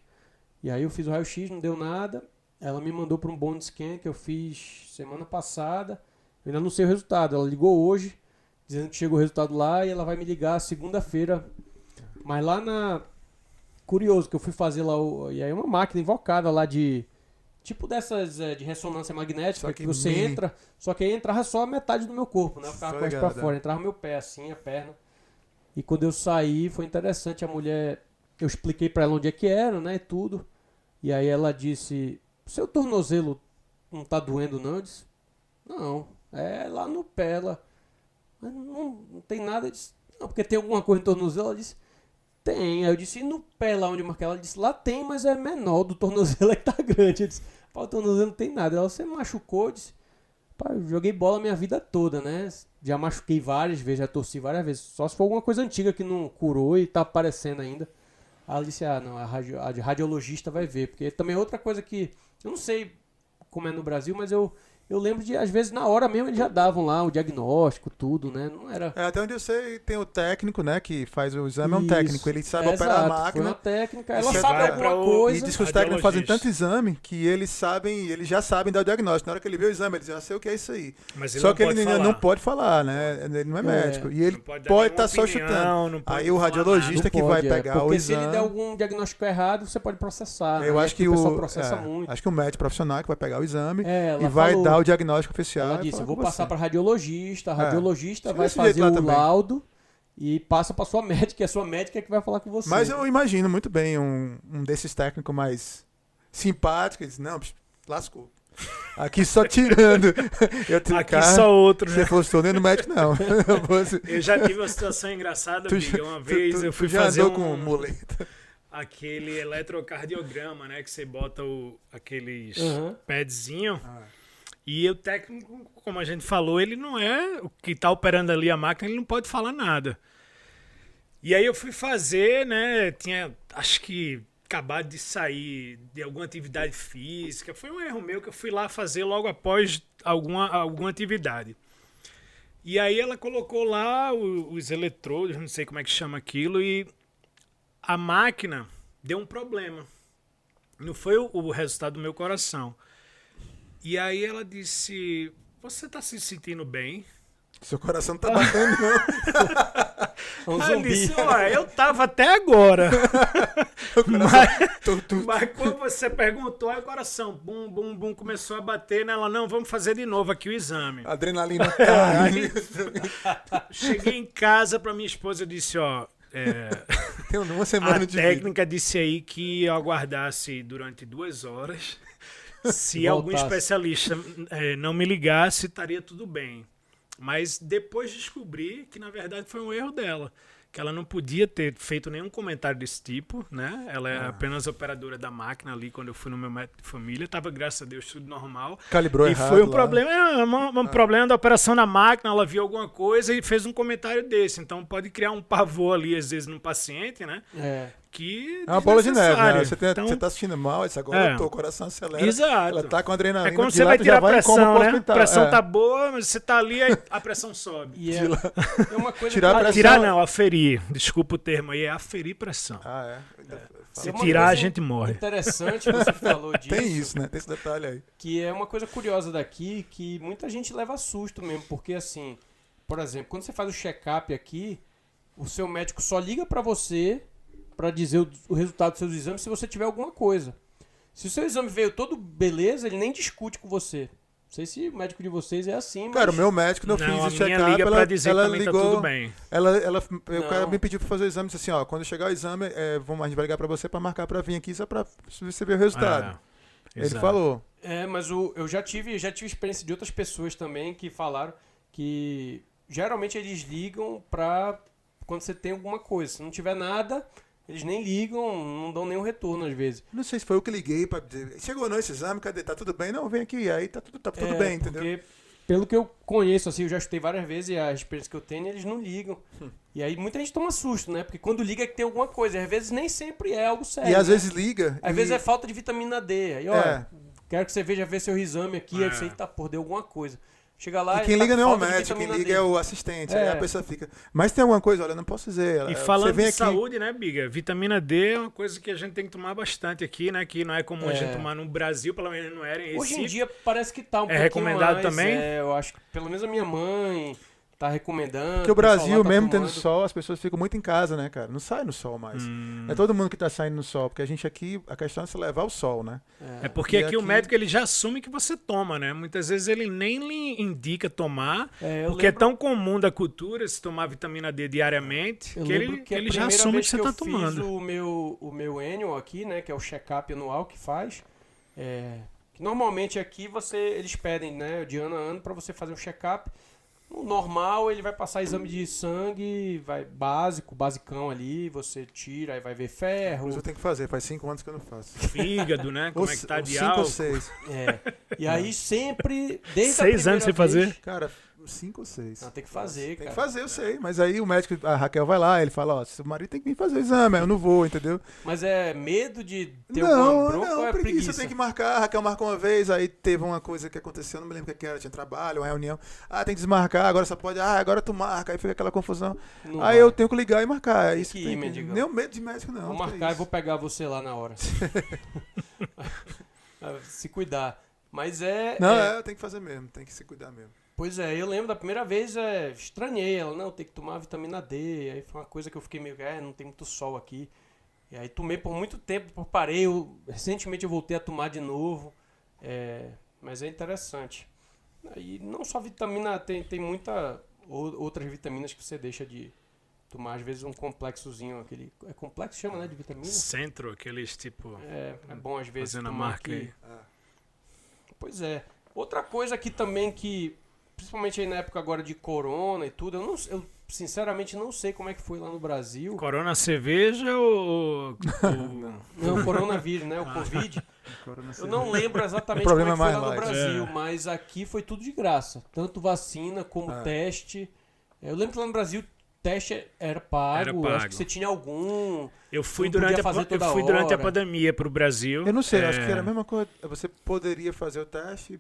E aí eu fiz o raio-x, não deu nada. Ela me mandou para um bone scan que eu fiz semana passada. Eu ainda não sei o resultado. Ela ligou hoje, dizendo que chegou o resultado lá e ela vai me ligar segunda-feira. Mas lá na... Curioso, que eu fui fazer lá... E aí é uma máquina invocada lá de... Tipo dessas de ressonância magnética Só que que você mini. entra. Só que aí entrava só a metade do meu corpo, né? Eu ficava Tô com a pra ligado, fora. Entrava meu pé assim, a perna. E quando eu saí, foi interessante. A mulher... Eu expliquei pra ela onde é que era, né? E tudo. E aí ela disse, seu tornozelo não tá doendo não? Eu disse, não, é lá no pé. Ela, mas não tem nada. Eu disse, não, porque tem alguma coisa no tornozelo? Ela disse, tem. Aí eu disse, e no pé lá onde eu marquei? Ela disse, lá tem, mas é menor, do tornozelo é que tá grande. Eu disse, o tornozelo não tem nada. Ela, você machucou? Eu disse, eu joguei bola a minha vida toda, né? Já machuquei várias vezes, já torci várias vezes. Só se for alguma coisa antiga que não curou e tá aparecendo ainda. Aí ela disse, não, a radiologista vai ver. Porque também é outra coisa que... Eu não sei como é no Brasil, mas eu eu lembro de, às vezes, na hora mesmo, eles já davam lá o diagnóstico, tudo, né? Não era... Até onde eu sei, tem o técnico, né, que faz o exame, é um Isso. técnico, ele sabe operar a exato, foi máquina. uma técnica, E ela você sabe vai alguma pra o- coisa. E diz que os técnicos fazem Radiologista. tanto exame que eles já sabem dar o diagnóstico. Na hora que ele vê o exame, ele diz, sei o que é isso aí. Mas ele Só não que ele pode ainda falar. não pode falar, né? Ele não é médico. E ele Não pode dar pode nenhuma estar só opinião, chutando. não pode Aí o falar radiologista Não que vai pode, pegar o porque se ele der exame. algum diagnóstico errado, você pode processar. Eu né? acho que o pessoal o processa muito. acho que o médico profissional que vai pegar o exame Ela e vai falou. dar o diagnóstico oficial. Ela e disse, falar eu vou com passar você. para radiologista, a radiologista Sim, vai desse jeito fazer lá o também. laudo e passa para sua médica, e a sua médica é que vai falar com você. Mas eu imagino muito bem um desses técnicos mais simpáticos. Ele diz, não, bicho, lascou. Aqui só tirando. Eu tenho Aqui só outro, Se né? você fosse todo no médico, não. Eu já tive uma situação engraçada, Biga. Uma vez eu fui já fazer andou com muleta. aquele eletrocardiograma, né? Que você bota aqueles Uhum. padzinho. E o técnico, como a gente falou, ele não é o que está operando ali a máquina, ele não pode falar nada. E aí eu fui fazer, né? Tinha, acho que acabado de sair de alguma atividade física. Foi um erro meu que eu fui lá fazer logo após alguma atividade. E aí ela colocou lá os eletrodos, não sei como é que chama aquilo, e a máquina deu um problema. Não foi o resultado do meu coração. E aí ela disse, você tá se sentindo bem? Seu coração não tá batendo, não. É um Ela zumbi. disse, ó, eu tava até agora. Mas quando você perguntou, aí o coração, bum, bum, bum, começou a bater nela. Não, vamos fazer de novo aqui o exame. Adrenalina caralho. Cheguei em casa pra minha esposa e disse, ó, Tem uma semana a de vida. técnica disse aí que eu aguardasse durante 2 horas. Se algum Voltasse. especialista não me ligasse, estaria tudo bem. Mas depois descobri que, na verdade, foi um erro dela. Que ela não podia ter feito nenhum comentário desse tipo, né? Ela é apenas operadora da máquina ali, quando eu fui no meu médico de família. Tava, graças a Deus, tudo normal. Calibrou E errado foi um lá. problema, um problema da operação na máquina, ela viu alguma coisa e fez um comentário desse. Então pode criar um pavor ali, às vezes, no paciente, né? É. Que É uma bola de neve, né? desnecessário. Você Então, tá assistindo mal, isso agora É. o coração acelera. exato. Ela tá com adrenalina. É como de você lá, vai tu tirar já a vai em coma pressão, pro né? A hospital. pressão É. tá boa, mas você tá ali, aí a pressão sobe. E é uma coisa Tirar a que- pressão. Tirar não, aferir. Desculpa o termo aí, é aferir pressão. Ah, é. Se uma tirar, coisa a gente morre. Interessante que você falou disso. Tem isso, né? Tem esse detalhe aí. Que é uma coisa curiosa daqui, que muita gente leva susto mesmo, porque assim, por exemplo, quando você faz o check-up aqui, o seu médico só liga pra você pra dizer o resultado dos seus exames se você tiver alguma coisa. Se o seu exame veio todo beleza, ele nem discute com você. Não sei se o médico de vocês é assim, mas... Cara, o meu médico, quando eu Não, a fiz o minha check-up, liga pra dizer que ela também ligou, tá tudo bem. o Não. cara me pediu pra fazer o exame e disse assim, ó, quando chegar o exame, a gente vai ligar pra você pra marcar pra vir aqui só pra você ver o resultado. Ele exato. falou. É, mas eu já tive experiência de outras pessoas também que falaram que geralmente eles ligam pra quando você tem alguma coisa. Se não tiver nada, eles nem ligam, não dão nenhum retorno às vezes. Não sei se foi eu que liguei pra dizer, chegou não esse exame, cadê? Tá tudo bem? Não, vem aqui, aí tá tudo bem, entendeu? Porque, pelo que eu conheço, assim, eu já estudei várias vezes e a experiência que eu tenho, eles não ligam. E aí muita gente toma susto, né? Porque quando liga é que tem alguma coisa. E às vezes nem sempre é algo sério. E às né? vezes liga. Às e- vezes é falta de vitamina D. Aí, olha, quero que você ver seu exame aqui. Aí você, eita, porra, deu alguma coisa. Chega lá E quem tá liga com não é o falta de médico, quem vitamina liga D. é o assistente. Aí É. a pessoa fica, mas tem alguma coisa? Olha, não posso dizer. E Você falando vem de aqui, saúde, né, Biga? Vitamina D é uma coisa que a gente tem que tomar bastante aqui, né? Que não é comum a gente tomar no Brasil, pelo menos não era em Recife. Hoje em dia parece que tá um pouquinho recomendado mais, também? Eu acho que pelo menos a minha mãe tá recomendando. Porque o pessoal Brasil, lá tá mesmo tendo tomando. sol, as pessoas ficam muito em casa, né, cara? Não sai no sol mais. Não é todo mundo que tá saindo no sol, porque a gente aqui, a questão é se levar o sol, né? É porque E aqui o aqui- médico ele já assume que você toma, né? Muitas vezes ele nem lhe indica tomar, Eu porque é lembro- tão comum da cultura se tomar vitamina D diariamente, Eu que lembro ele, que a ele já primeira assume vez que você eu tá fiz tomando. o meu annual aqui, né, que é o check-up anual que faz, que normalmente aqui eles pedem, né, de ano a ano para você fazer um check-up. No normal ele vai passar exame de sangue, basicão ali, você tira, aí vai ver ferro. Mas eu tenho que fazer, faz 5 anos que eu não faço. Fígado, né? Como é que tá Ou de 5 ou álcool. 6. E aí sempre, desde a 6 primeira anos sem vez, fazer? Cara, uns 5 ou 6. Não, tem que fazer, Tem cara. que fazer, eu sei. Mas aí o médico, a Raquel vai lá, ele fala, ó, seu marido tem que vir fazer o exame, aí eu não vou, entendeu? Mas é medo de ter alguma bronca ou é preguiça? Tem que marcar. A Raquel marcou uma vez, aí teve uma coisa que aconteceu, não me lembro o que era, tinha trabalho, uma reunião. Ah, tem que desmarcar, agora só pode, agora tu marca, aí fica aquela confusão. Não Aí vai. eu tenho que ligar e marcar. É isso que que ir, tem mendigão. Nem o medo de médico, não. Vou que é marcar e isso. vou pegar você lá na hora. Se cuidar. Mas Tem que fazer mesmo, tem que se cuidar mesmo. Pois é, eu lembro da primeira vez, estranhei ela, não, tem que tomar vitamina D, aí foi uma coisa que eu fiquei meio, não tem muito sol aqui. E aí tomei por muito tempo, depois parei, recentemente eu voltei a tomar de novo, mas é interessante. E não só vitamina, tem muita outras vitaminas que você deixa de tomar, às vezes um complexozinho, aquele, complexo chama, né, de vitamina? Centro, aqueles tipo... É bom às vezes fazendo a tomar marca aí. Pois é. Outra coisa aqui também que, principalmente aí na época agora de corona e tudo, eu sinceramente não sei como é que foi lá no Brasil. Corona cerveja ou... Não, o coronavírus, né? O Covid. Eu não lembro exatamente O como é problema que foi é lá no mais light. Brasil, mas aqui foi tudo de graça. Tanto vacina como teste. Eu lembro que lá no Brasil teste era pago. Era pago. Acho que você tinha algum... Eu fui Não podia fazer toda durante a hora. pandemia pro Brasil. Eu não sei, acho que era a mesma coisa. Você poderia fazer o teste,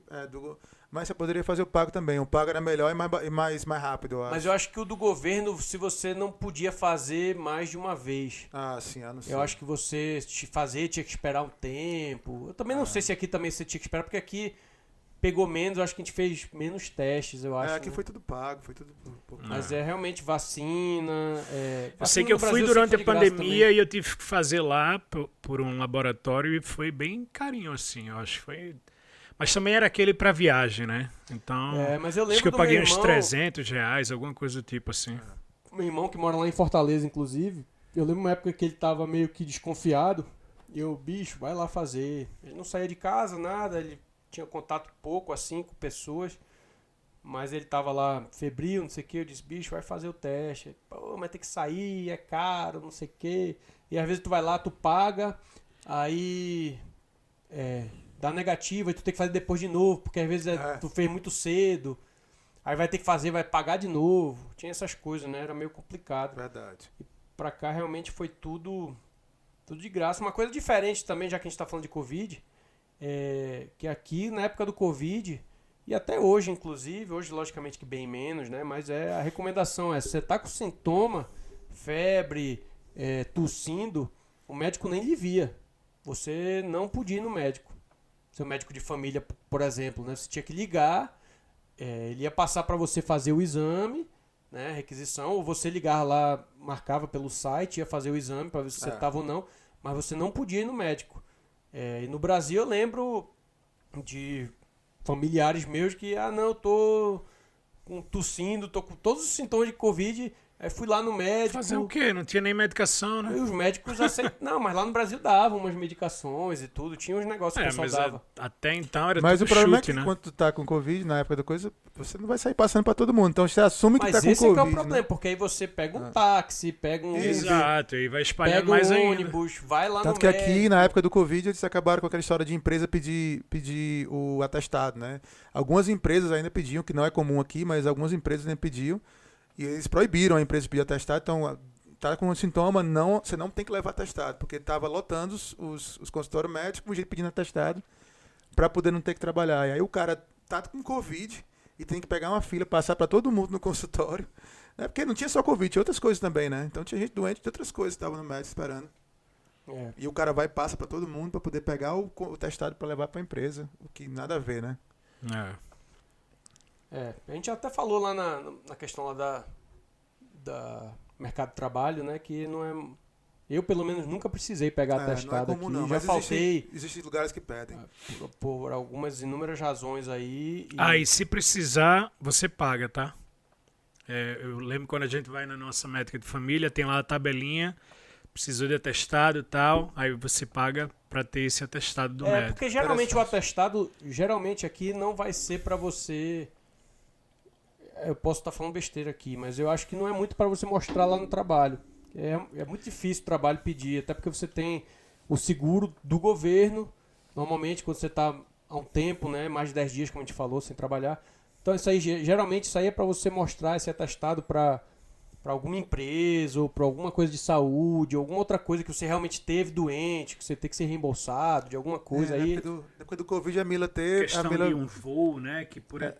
mas você poderia fazer o pago também. O pago era melhor e mais rápido, eu acho. Mas eu acho que o do governo, se você não podia fazer mais de uma vez. Sim, não sei. Eu acho que você tinha que esperar um tempo. Eu também não sei se aqui também você tinha que esperar, porque aqui pegou menos, eu acho que a gente fez menos testes, eu acho. Aqui né? foi tudo pago, foi tudo pouco. Mas é realmente vacina. Eu sei que eu fui durante a pandemia e eu tive que fazer lá por um laboratório e foi bem carinho, assim, eu acho que foi... Mas também era aquele pra viagem, né? Então, mas eu lembro acho que eu do paguei meu uns irmão, R$300, alguma coisa do tipo assim. Meu irmão que mora lá em Fortaleza, inclusive, eu lembro uma época que ele tava meio que desconfiado. E eu, bicho, vai lá fazer. Ele não saía de casa, nada, ele tinha contato pouco, assim, com pessoas. Mas ele tava lá febril, não sei o que. Eu disse, bicho, vai fazer o teste. Pô, mas tem que sair, é caro, não sei o que. E às vezes tu vai lá, tu paga, aí dá negativa e tu tem que fazer depois de novo, porque às vezes tu fez muito cedo. Aí vai ter que fazer, vai pagar de novo. Tinha essas coisas, né? Era meio complicado. Verdade. E pra cá realmente foi tudo de graça. Uma coisa diferente também, já que a gente tá falando de Covid, que aqui na época do Covid, e até hoje inclusive, hoje logicamente que bem menos, né? Mas a recomendação se você tá com sintoma, febre, tossindo, o médico nem lhe via. Você não podia ir no médico. Seu médico de família, por exemplo, né? Você tinha que ligar, ele ia passar para você fazer o exame, né? Requisição, ou você ligar lá, marcava pelo site, ia fazer o exame para ver se você estava ou não, mas você não podia ir no médico. E no Brasil eu lembro de familiares meus que, não, eu tô tossindo, tô com todos os sintomas de Covid, aí fui lá no médico. Fazer o quê? Não tinha nem medicação, né? E os médicos aceitam. Não, mas lá no Brasil davam umas medicações e tudo, tinha uns negócios que o pessoal mas dava. até então era Mas tudo o problema chute, é que né? quando tu tá com Covid, na época da coisa, você não vai sair passando pra todo mundo. Então você assume que Mas tá com esse Covid. é que é o problema, né? porque aí você pega um táxi, pega um Uber, Exato, e vai espalhando pega mais um ainda. ônibus, vai lá Tanto no que médico. aqui, na época do Covid, eles acabaram com aquela história de empresa pedir o atestado, né? Algumas empresas ainda pediam, que não é comum aqui, mas algumas empresas ainda pediam. E eles proibiram a empresa de pedir atestado. Então, tá com um sintoma, você não tem que levar atestado, porque tava lotando os consultórios médicos, com gente pedindo atestado, para poder não ter que trabalhar. E aí o cara tá com Covid e tem que pegar uma fila, passar para todo mundo no consultório, né? Porque não tinha só Covid, tinha outras coisas também, né? Então tinha gente doente de outras coisas que estavam no médico esperando. E o cara vai e passa para todo mundo para poder pegar o testado para levar para a empresa, o que nada a ver, né? A gente até falou lá na questão lá da mercado de trabalho, né? Que não é... Eu, pelo menos, nunca precisei pegar atestado não é comum, aqui. não, Já mas faltei existem lugares que pedem. por algumas inúmeras razões aí. E se precisar, você paga, tá? Eu lembro quando a gente vai na nossa médica de família, tem lá a tabelinha, precisou de atestado e tal, aí você paga para ter esse atestado do médico. Porque geralmente o atestado, aqui não vai ser para você... Eu posso estar falando besteira aqui, mas eu acho que não é muito para você mostrar lá no trabalho. É muito difícil o trabalho pedir, até porque você tem o seguro do governo. Normalmente, quando você está há um tempo, né, mais de 10 dias, como a gente falou, sem trabalhar, Então isso aí, geralmente isso aí é para você mostrar esse atestado para alguma empresa ou para alguma coisa de saúde, alguma outra coisa que você realmente teve doente, que você tem que ser reembolsado de alguma coisa aí. Depois do Covid, a Mila teve... Questão de um voo, né? Que por A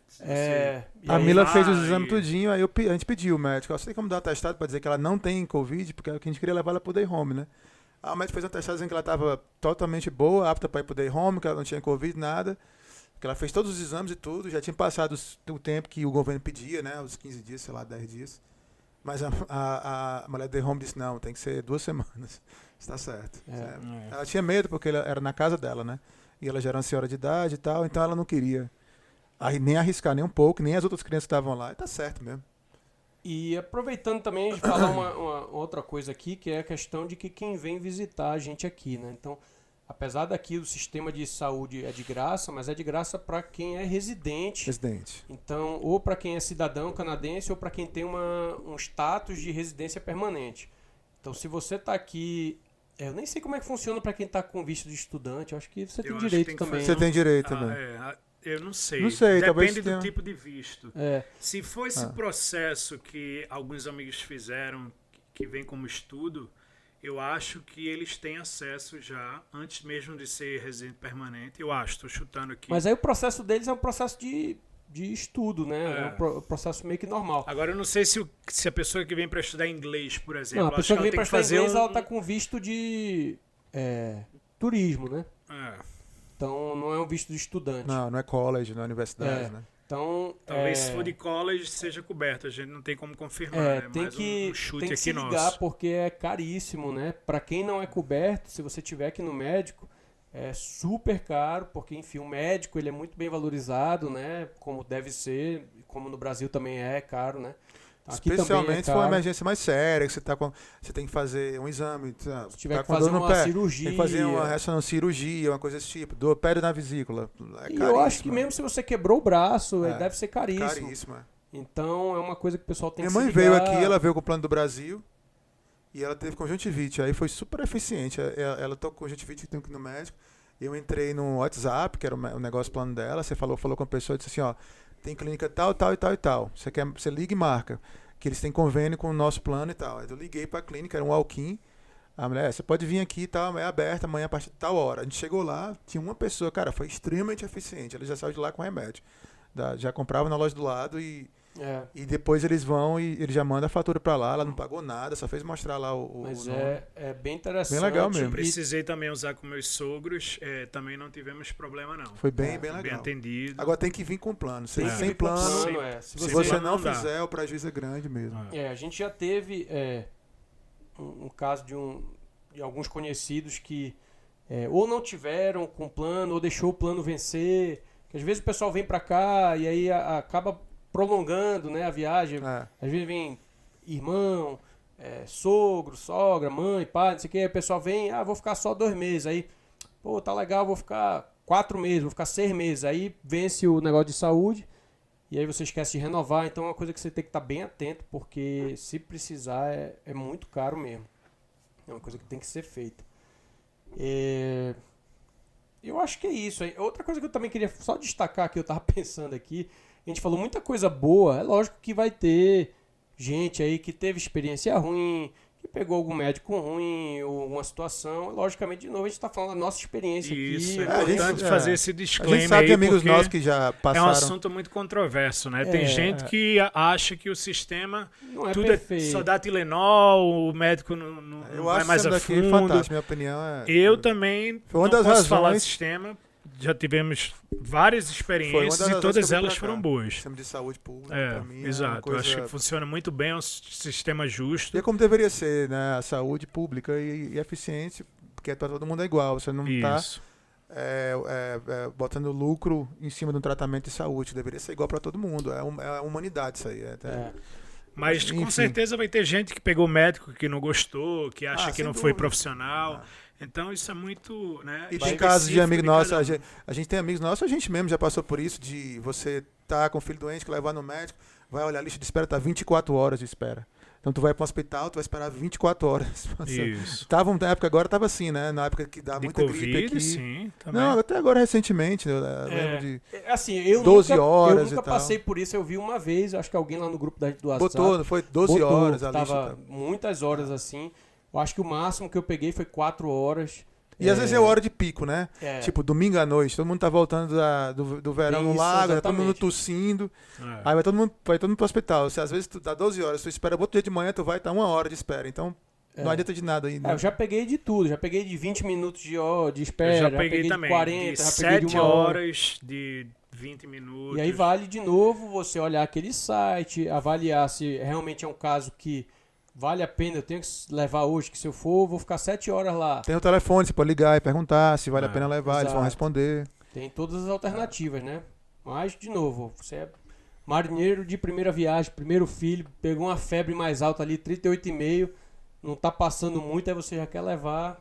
A Mila fez o exame tudinho, aí a gente pediu o médico. Você tem como dar um atestado para dizer que ela não tem Covid, porque a gente queria levar ela pro day home, né? O médico fez um atestado dizendo que ela estava totalmente boa, apta para ir pro day home, que ela não tinha Covid, nada. Que ela fez todos os exames e tudo, já tinha passado o tempo que o governo pedia, né? Os 15 dias, sei lá, 10 dias. Mas a mulher do day home disse, não, tem que ser 2 semanas. Está certo. Ela tinha medo, porque ela era na casa dela, né? E ela já era uma senhora de idade e tal, então ela não queria nem arriscar nem um pouco, nem as outras crianças que estavam lá. E tá certo mesmo. E aproveitando também de falar uma outra coisa aqui, que é a questão de que quem vem visitar a gente aqui, né? Então, apesar daqui o sistema de saúde é de graça, mas é de graça para quem é residente. Então, ou para quem é cidadão canadense ou para quem tem um status de residência permanente. Então, se você está aqui... Eu nem sei como é que funciona para quem está com visto de estudante. Eu acho que você tem direito também. Você tem direito também. Eu não sei. Não sei, depende do tipo de visto. É. Se for esse processo que alguns amigos fizeram, que vem como estudo, eu acho que eles têm acesso já, antes mesmo de ser residente permanente. Eu acho, estou chutando aqui. Mas aí o processo deles é um processo de estudo, né? É um processo meio que normal. Agora, eu não sei se a pessoa que vem para estudar inglês, por exemplo... Não, a pessoa que vem para estudar inglês, ela está com visto de turismo, né? Então, não é um visto de estudante. Não é college, não é universidade, né? Então, talvez se for de college seja coberto, a gente não tem como confirmar, né? Tem mais que, um chute tem que aqui se ligar, nosso. porque é caríssimo, né? Para quem não é coberto, se você tiver aqui no médico, é super caro, porque, enfim, o médico ele é muito bem valorizado, né? Como deve ser, como no Brasil também é caro, né? Aqui especialmente se for uma emergência mais séria, que você tem que fazer um exame. Se tiver que fazer uma cirurgia. Tem que fazer uma ressonância cirurgia, uma coisa desse tipo. Dor pele na vesícula. E eu acho que mesmo se você quebrou o braço, deve ser caríssimo. Caríssimo, Então é uma coisa que o pessoal tem que se ligar. Minha mãe veio aqui, ela veio com o plano do Brasil e ela teve conjuntivite. Aí foi super eficiente. Ela tô com conjuntivite, tem que ir no médico. Eu entrei no WhatsApp, que era o negócio plano dela. Você falou com a pessoa e disse assim, ó, tem clínica tal, tal e tal e tal. Você liga e marca. Que eles têm convênio com o nosso plano e tal. Aí eu liguei pra clínica, era um walk-in. A mulher, você pode vir aqui e tal, é aberta amanhã a partir de tal hora. A gente chegou lá, tinha uma pessoa, cara, foi extremamente eficiente. Ela já saiu de lá com remédio. Já comprava na loja do lado e depois eles vão e ele já manda a fatura pra lá. Ela não pagou nada, só fez mostrar lá o Mas nome. É bem interessante. Bem legal mesmo. Precisei também usar com meus sogros, também não tivemos problema não. Foi bem legal. Bem atendido. Agora tem que vir com plano. Sem plano, se você não fizer, o prejuízo é grande mesmo. A gente já teve um caso de alguns conhecidos que ou não tiveram com plano, ou deixou o plano vencer. Que às vezes o pessoal vem pra cá e aí acaba prolongando, né, a viagem. Às vezes vem irmão, sogro, sogra, mãe, pai, não sei o que. Aí o pessoal vem, vou ficar só 2 meses. Aí, pô, tá legal, vou ficar 4 meses, vou ficar 6 meses. Aí vence o negócio de saúde e aí você esquece de renovar. Então é uma coisa que você tem que estar bem atento, porque se precisar é muito caro mesmo. É uma coisa que tem que ser feita. Eu acho que é isso. Outra coisa que eu também queria só destacar, que eu tava pensando aqui, a gente falou muita coisa boa. É lógico que vai ter gente aí que teve experiência ruim, que pegou algum médico ruim, ou alguma situação. Logicamente, de novo, a gente está falando da nossa experiência isso, aqui. É importante fazer esse disclaimer. A gente sabe de amigos nossos que já passaram. É um assunto muito controverso, né? Tem gente que acha que o sistema não é tudo perfeito. Só dá Tilenol, o médico não vai mais a fundo. Fantástico, minha opinião Eu também não posso falar do sistema. Já tivemos várias experiências e todas elas foram boas. Sistema de saúde pública, pra mim, exato. Eu acho que funciona muito bem, é um sistema justo. E é como deveria ser, né? A saúde pública e eficiente, porque para todo mundo é igual. Você não está botando lucro em cima de um tratamento de saúde. Deveria ser igual para todo mundo. É a humanidade isso aí. Mas com certeza vai ter gente que pegou médico que não gostou, que acha que não foi profissional. Então isso é muito, né? E tem casos de amigo nosso, a gente tem amigos nossos, a gente mesmo já passou por isso, de você tá com o filho doente, que levar no médico, vai olhar a lista de espera, tá 24 horas de espera. Então tu vai para um hospital, tu vai esperar 24 horas. Isso. Na época agora tava assim, né? Na época que dá De muita Covid, gripe aqui. sim, também. Não, até agora recentemente, eu lembro de Assim, eu 12 nunca, horas eu e nunca tal. passei por isso, eu vi uma vez, acho que alguém lá no grupo da gente do WhatsApp botou, não foi 12 botou, horas ali. tava muitas horas assim. Eu acho que o máximo que eu peguei foi 4 horas. E às vezes é hora de pico, né? É. Tipo, domingo à noite, todo mundo tá voltando do verão no Isso, lago, tá todo mundo exatamente. tossindo. É. Aí vai todo mundo pro hospital. Se às vezes tu dá 12 horas, tu espera outro dia de manhã, tu vai estar 1 hora de espera. Então, não adianta de nada ainda. Eu já peguei de tudo, já peguei de 20 minutos de espera, Eu já peguei de também. 40, de já peguei de 7 1 hora. horas, de 20 minutos. E aí vale de novo você olhar aquele site, avaliar se realmente é um caso que vale a pena, eu tenho que levar hoje, que se eu for, vou ficar 7 horas lá. Tem o telefone, você pode ligar e perguntar se vale a Ah, pena levar, eles vão exato. responder. Tem todas as alternativas, né? Mas, de novo, você é marinheiro de primeira viagem, primeiro filho, pegou uma febre mais alta ali, 38,5, não tá passando muito, aí você já quer levar.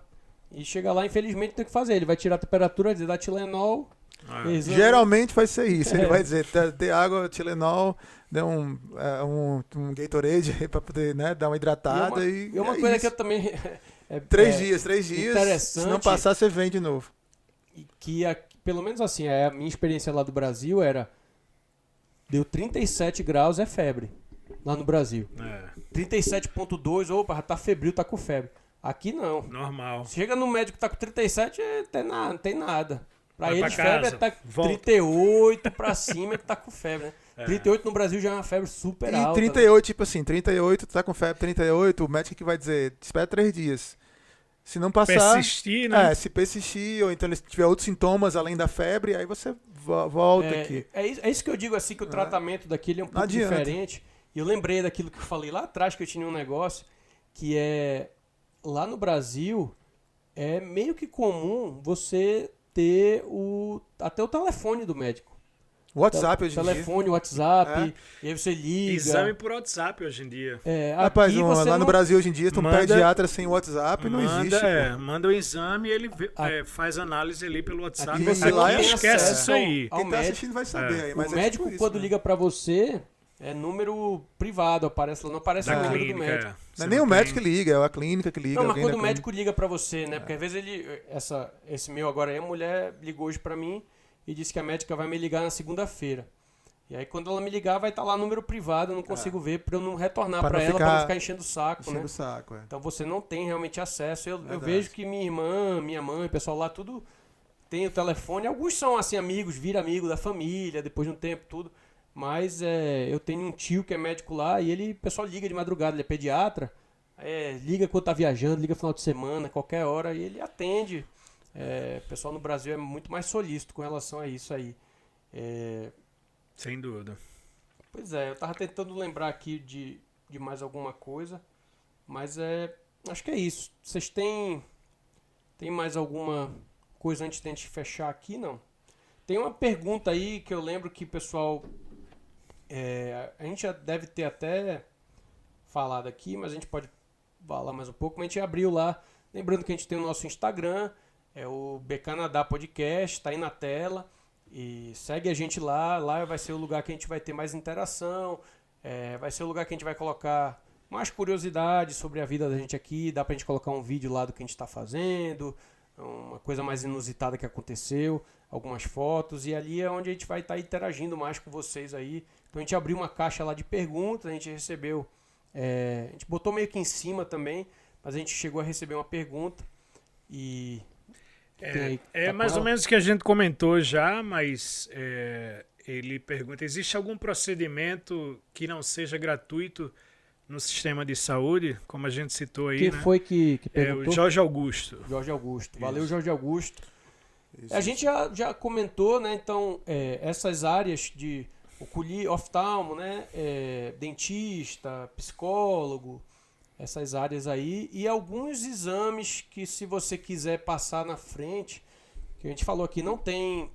E chega lá, infelizmente, tem que fazer. Ele vai tirar a temperatura, dá Tilenol. É. exame- Geralmente vai ser isso. Ele É. vai dizer, dê água, Tilenol, dê um Gatorade aí pra poder, né, dar uma hidratada E uma coisa que eu também... 3 dias. Se interessante. não passar, você vem de novo. que pelo menos assim, a minha experiência lá do Brasil era deu 37 graus é febre lá no Brasil. É, 37,2, opa, já tá febril, tá com febre. Aqui não. normal. Chega no médico que tá com 37, não tem nada. Pra Vai pra eles febre é casa, tá volta. 38 pra cima que tá com febre, né? É. 38 no Brasil já é uma febre super E alta. 38, tipo assim, 38, tu tá com febre 38, o médico que vai dizer, espera 3 dias. Se não passar... Persistir, né? Se persistir, ou então ele tiver outros sintomas além da febre, aí você volta aqui. É isso que eu digo assim, que o tratamento daquele é um pouco adianta. diferente. E eu lembrei daquilo que eu falei lá atrás, que eu tinha um negócio, que é, lá no Brasil, é meio que comum você ter até o telefone do médico. WhatsApp hoje em dia. Telefone, WhatsApp, e aí você liga. Exame por WhatsApp hoje em dia. Rapaz, aqui você lá no não- Brasil hoje em dia, tem um Manda- pediatra sem WhatsApp, não existe. pô. Manda o exame e ele A- faz análise ali pelo WhatsApp. Aqui você Aqui não tem esquece acesso isso aí. ao Quem tá médico. assistindo vai saber aí, mas O médico, tipo isso, quando né? liga pra você, é número privado, aparece lá, não aparece Da o número do clínica. médico. Não Você é nem o tem- médico que liga, é a clínica que liga. Não, mas alguém quando da o clínica. médico liga pra você, né? Porque às vezes esse meu agora aí, a mulher ligou hoje pra mim e disse que a médica vai me ligar na segunda-feira. E aí quando ela me ligar, vai estar lá número privado, eu não consigo ver pra eu não retornar Pra pra não ela, pra ficar não ficar enchendo o saco, Enchendo né? o saco, é. Então você não tem realmente acesso. Eu Verdade. vejo que minha irmã, minha mãe, o pessoal lá, tudo tem o telefone. Alguns são assim, amigos, vira amigo da família, depois de um tempo, tudo. Mas eu tenho um tio que é médico lá e o pessoal liga de madrugada, ele é pediatra. Liga quando tá viajando, liga final de semana, qualquer hora, e ele atende. O pessoal no Brasil é muito mais solícito com relação a isso aí. Sem dúvida. Pois é, eu tava tentando lembrar aqui de mais alguma coisa, mas acho que é isso. Vocês têm mais alguma coisa antes de a gente fechar aqui? Não. Tem uma pergunta aí que eu lembro que o pessoal, a gente já deve ter até falado aqui, mas a gente pode falar mais um pouco, mas a gente abriu lá, lembrando que a gente tem o nosso Instagram, é o BCanadá Podcast, tá aí na tela. E segue a gente lá vai ser o lugar que a gente vai ter mais interação, vai ser o lugar que a gente vai colocar mais curiosidade sobre a vida da gente aqui, dá pra gente colocar um vídeo lá do que a gente tá fazendo, uma coisa mais inusitada que aconteceu, algumas fotos, e ali é onde a gente vai estar interagindo mais com vocês aí. Então a gente abriu uma caixa lá de perguntas, a gente recebeu, a gente botou meio que em cima também, mas a gente chegou a receber uma pergunta e... É mais ou menos o que a gente comentou já, mas ele pergunta: existe algum procedimento que não seja gratuito no sistema de saúde? Como a gente citou aí, Quem né? foi que perguntou? O Jorge Augusto. Jorge Augusto. Isso. Valeu, Jorge Augusto. Isso, A gente já comentou, né? Então, essas áreas de oftalmo, né? Dentista, psicólogo, essas áreas aí, e alguns exames que, se você quiser passar na frente, que a gente falou aqui, não tem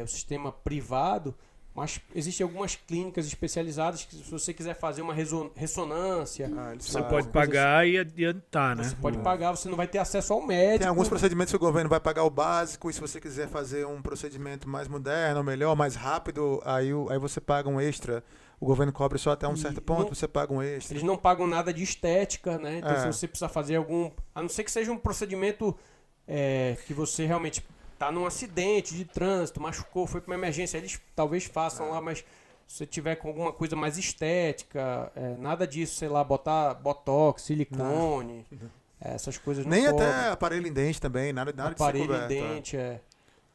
o sistema privado, mas existem algumas clínicas especializadas que, se você quiser fazer uma ressonância, eles Você fazem. pode pagar e adiantar, né? você pode pagar, você não vai ter acesso ao médico. Tem alguns procedimentos que o governo vai pagar o básico, e se você quiser fazer um procedimento mais moderno, melhor, mais rápido, aí você paga um extra. o governo cobre só até um E certo ponto, não- você paga um extra. Eles não pagam nada de estética, né? Então, É. se você precisar fazer algum... A não ser que seja um procedimento que você realmente tá num acidente de trânsito, machucou, foi para uma emergência, eles talvez façam lá, mas se você tiver com alguma coisa mais estética, nada disso, sei lá, botar botox, silicone, essas coisas não Nem cobrem. até aparelho em dente também, nada de ser Aparelho em coberto. dente,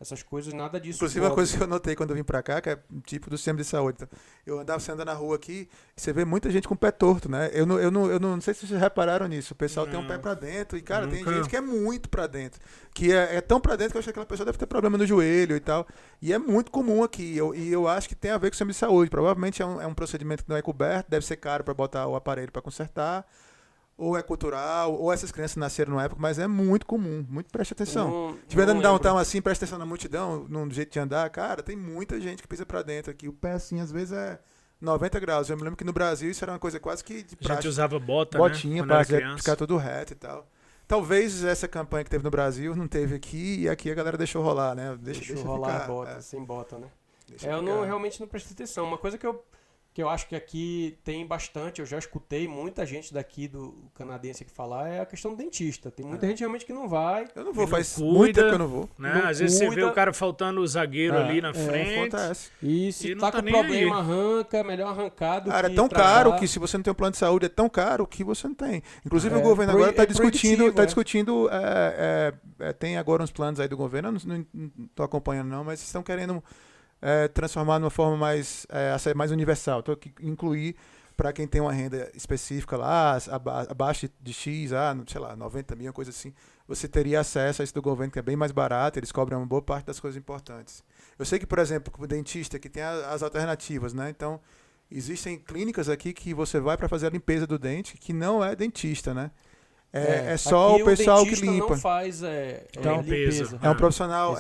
essas coisas, nada disso. Inclusive, uma cobre. coisa que eu notei quando eu vim pra cá, que é tipo do sistema de saúde. Então, você anda na rua aqui, e você vê muita gente com o pé torto, né? Eu não sei se vocês repararam nisso. O pessoal tem um pé pra dentro, e, cara, tem Nunca. gente que é muito pra dentro. Que é tão pra dentro que eu acho que aquela pessoa deve ter problema no joelho e tal. E é muito comum aqui. E eu acho que tem a ver com o sistema de saúde. Provavelmente é um procedimento que não é coberto, deve ser caro pra botar o aparelho pra consertar. Ou é cultural, ou essas crianças nasceram numa época, mas é muito comum, muito preste atenção. Se estiver andando Não downtown lembro. assim, presta atenção na multidão, no jeito de andar, cara, tem muita gente que pisa pra dentro aqui. O pé assim, às vezes é 90 graus. Eu me lembro que no Brasil isso era uma coisa quase que de A gente prática. usava bota, Botinha né? Quando pra era criança. ficar tudo reto e tal. Talvez essa campanha que teve no Brasil não teve aqui, e aqui a galera deixou rolar, né? Deixa Deixa rolar ficar, a bota, sem bota, né? deixa Eu ficar. realmente não prestei atenção. Uma coisa que eu acho que aqui tem bastante, eu já escutei muita gente daqui do canadense aqui falar, é a questão do dentista. Tem muita gente realmente que não vai. Eu não vou, não faz cuida, muito tempo que eu não vou. Né? Não Às vezes você vê cuida. o cara faltando o zagueiro ali na frente. Acontece. E se E não tá tá com nem problema, aí. arranca, é melhor arrancar do Cara, que é tão tratar. caro que se você não tem um plano de saúde, é tão caro que você não tem. Inclusive o governo agora está proibitivo, discutindo, tem agora uns planos aí do governo, eu não tô acompanhando não, mas estão querendo transformar de uma forma mais universal. Então, incluir para quem tem uma renda específica lá, abaixo de X, sei lá, 90 mil, uma coisa assim, você teria acesso a isso do governo, que é bem mais barato, eles cobram uma boa parte das coisas importantes. Eu sei que, por exemplo, como dentista, que tem as alternativas, né? Então, existem clínicas aqui que você vai para fazer a limpeza do dente, que não é dentista, né? É só aqui o pessoal que dentista limpa. não faz Então, limpeza. É um profissional,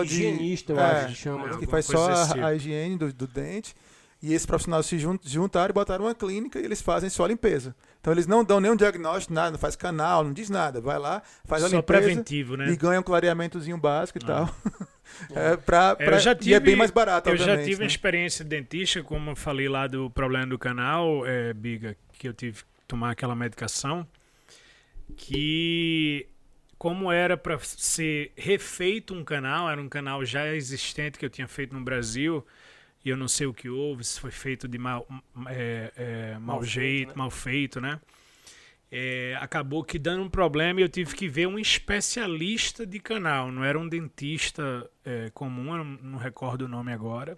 Existe de higienista, eu acho que chama. é. que Alguma faz coisa só desse tipo. a higiene do dente. E esses profissionais se juntaram e botaram uma clínica e eles fazem só a limpeza. Então eles não dão nenhum diagnóstico, nada, não faz canal, não diz nada. Vai lá, faz a Só limpeza preventivo, né? e ganha um clareamentozinho básico e tal. Eu já e é bem mais barato, Eu já obviamente. tive uma né? experiência de dentista, como eu falei lá do problema do canal, Biga, que eu tive que tomar aquela medicação, que como era para ser refeito um canal, era um canal já existente que eu tinha feito no Brasil, e eu não sei o que houve, se foi feito de mau jeito, né? mal feito, né? Acabou que dando um problema e eu tive que ver um especialista de canal, não era um dentista comum, eu não recordo o nome agora.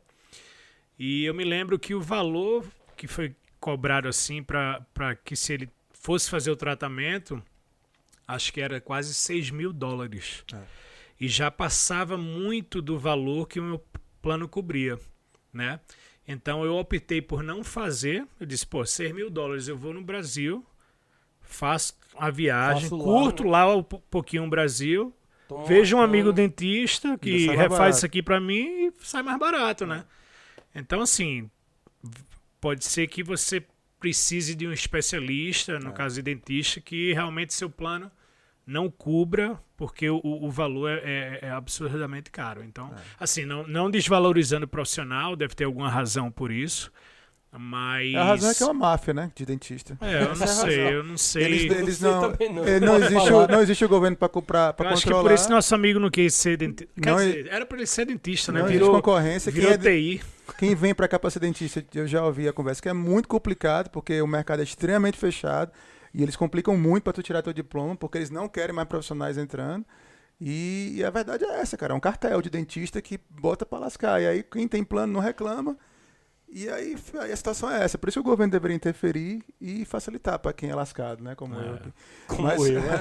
E eu me lembro que o valor que foi cobrado assim para que se ele fosse fazer o tratamento, acho que era quase $6.000. E já passava muito do valor que o meu plano cobria, né? Então eu optei por não fazer. Eu disse, pô, $6.000 eu vou no Brasil, faço a viagem, Faço lá, curto né? lá um pouquinho o Brasil, Toma vejo um uma amigo cana. dentista que sai mais refaz barato. isso aqui pra mim e sai mais barato, né? Então, assim, pode ser que você precise de um especialista, no caso de dentista, que realmente seu plano não cubra, porque o valor é absurdamente caro. Então, assim, não desvalorizando o profissional, deve ter alguma razão por isso, mas... A razão é que é uma máfia, né? De dentista. Eu não sei. Eles sei não. também não. Não existe o governo para Eu acho que controlar. por isso nosso amigo não quis ser dentista. Quer Não, dizer, era pra ele ser dentista, né? Não existe Virou concorrência. virou TI. Quem vem para cá para ser dentista, eu já ouvi a conversa, que é muito complicado, porque o mercado é extremamente fechado e eles complicam muito para tu tirar teu diploma, porque eles não querem mais profissionais entrando. E a verdade é essa, cara. É um cartel de dentista que bota para lascar. E aí quem tem plano não reclama. E aí a situação é essa. Por isso o governo deveria interferir e facilitar para quem é lascado, né? Como eu. Como eu, né?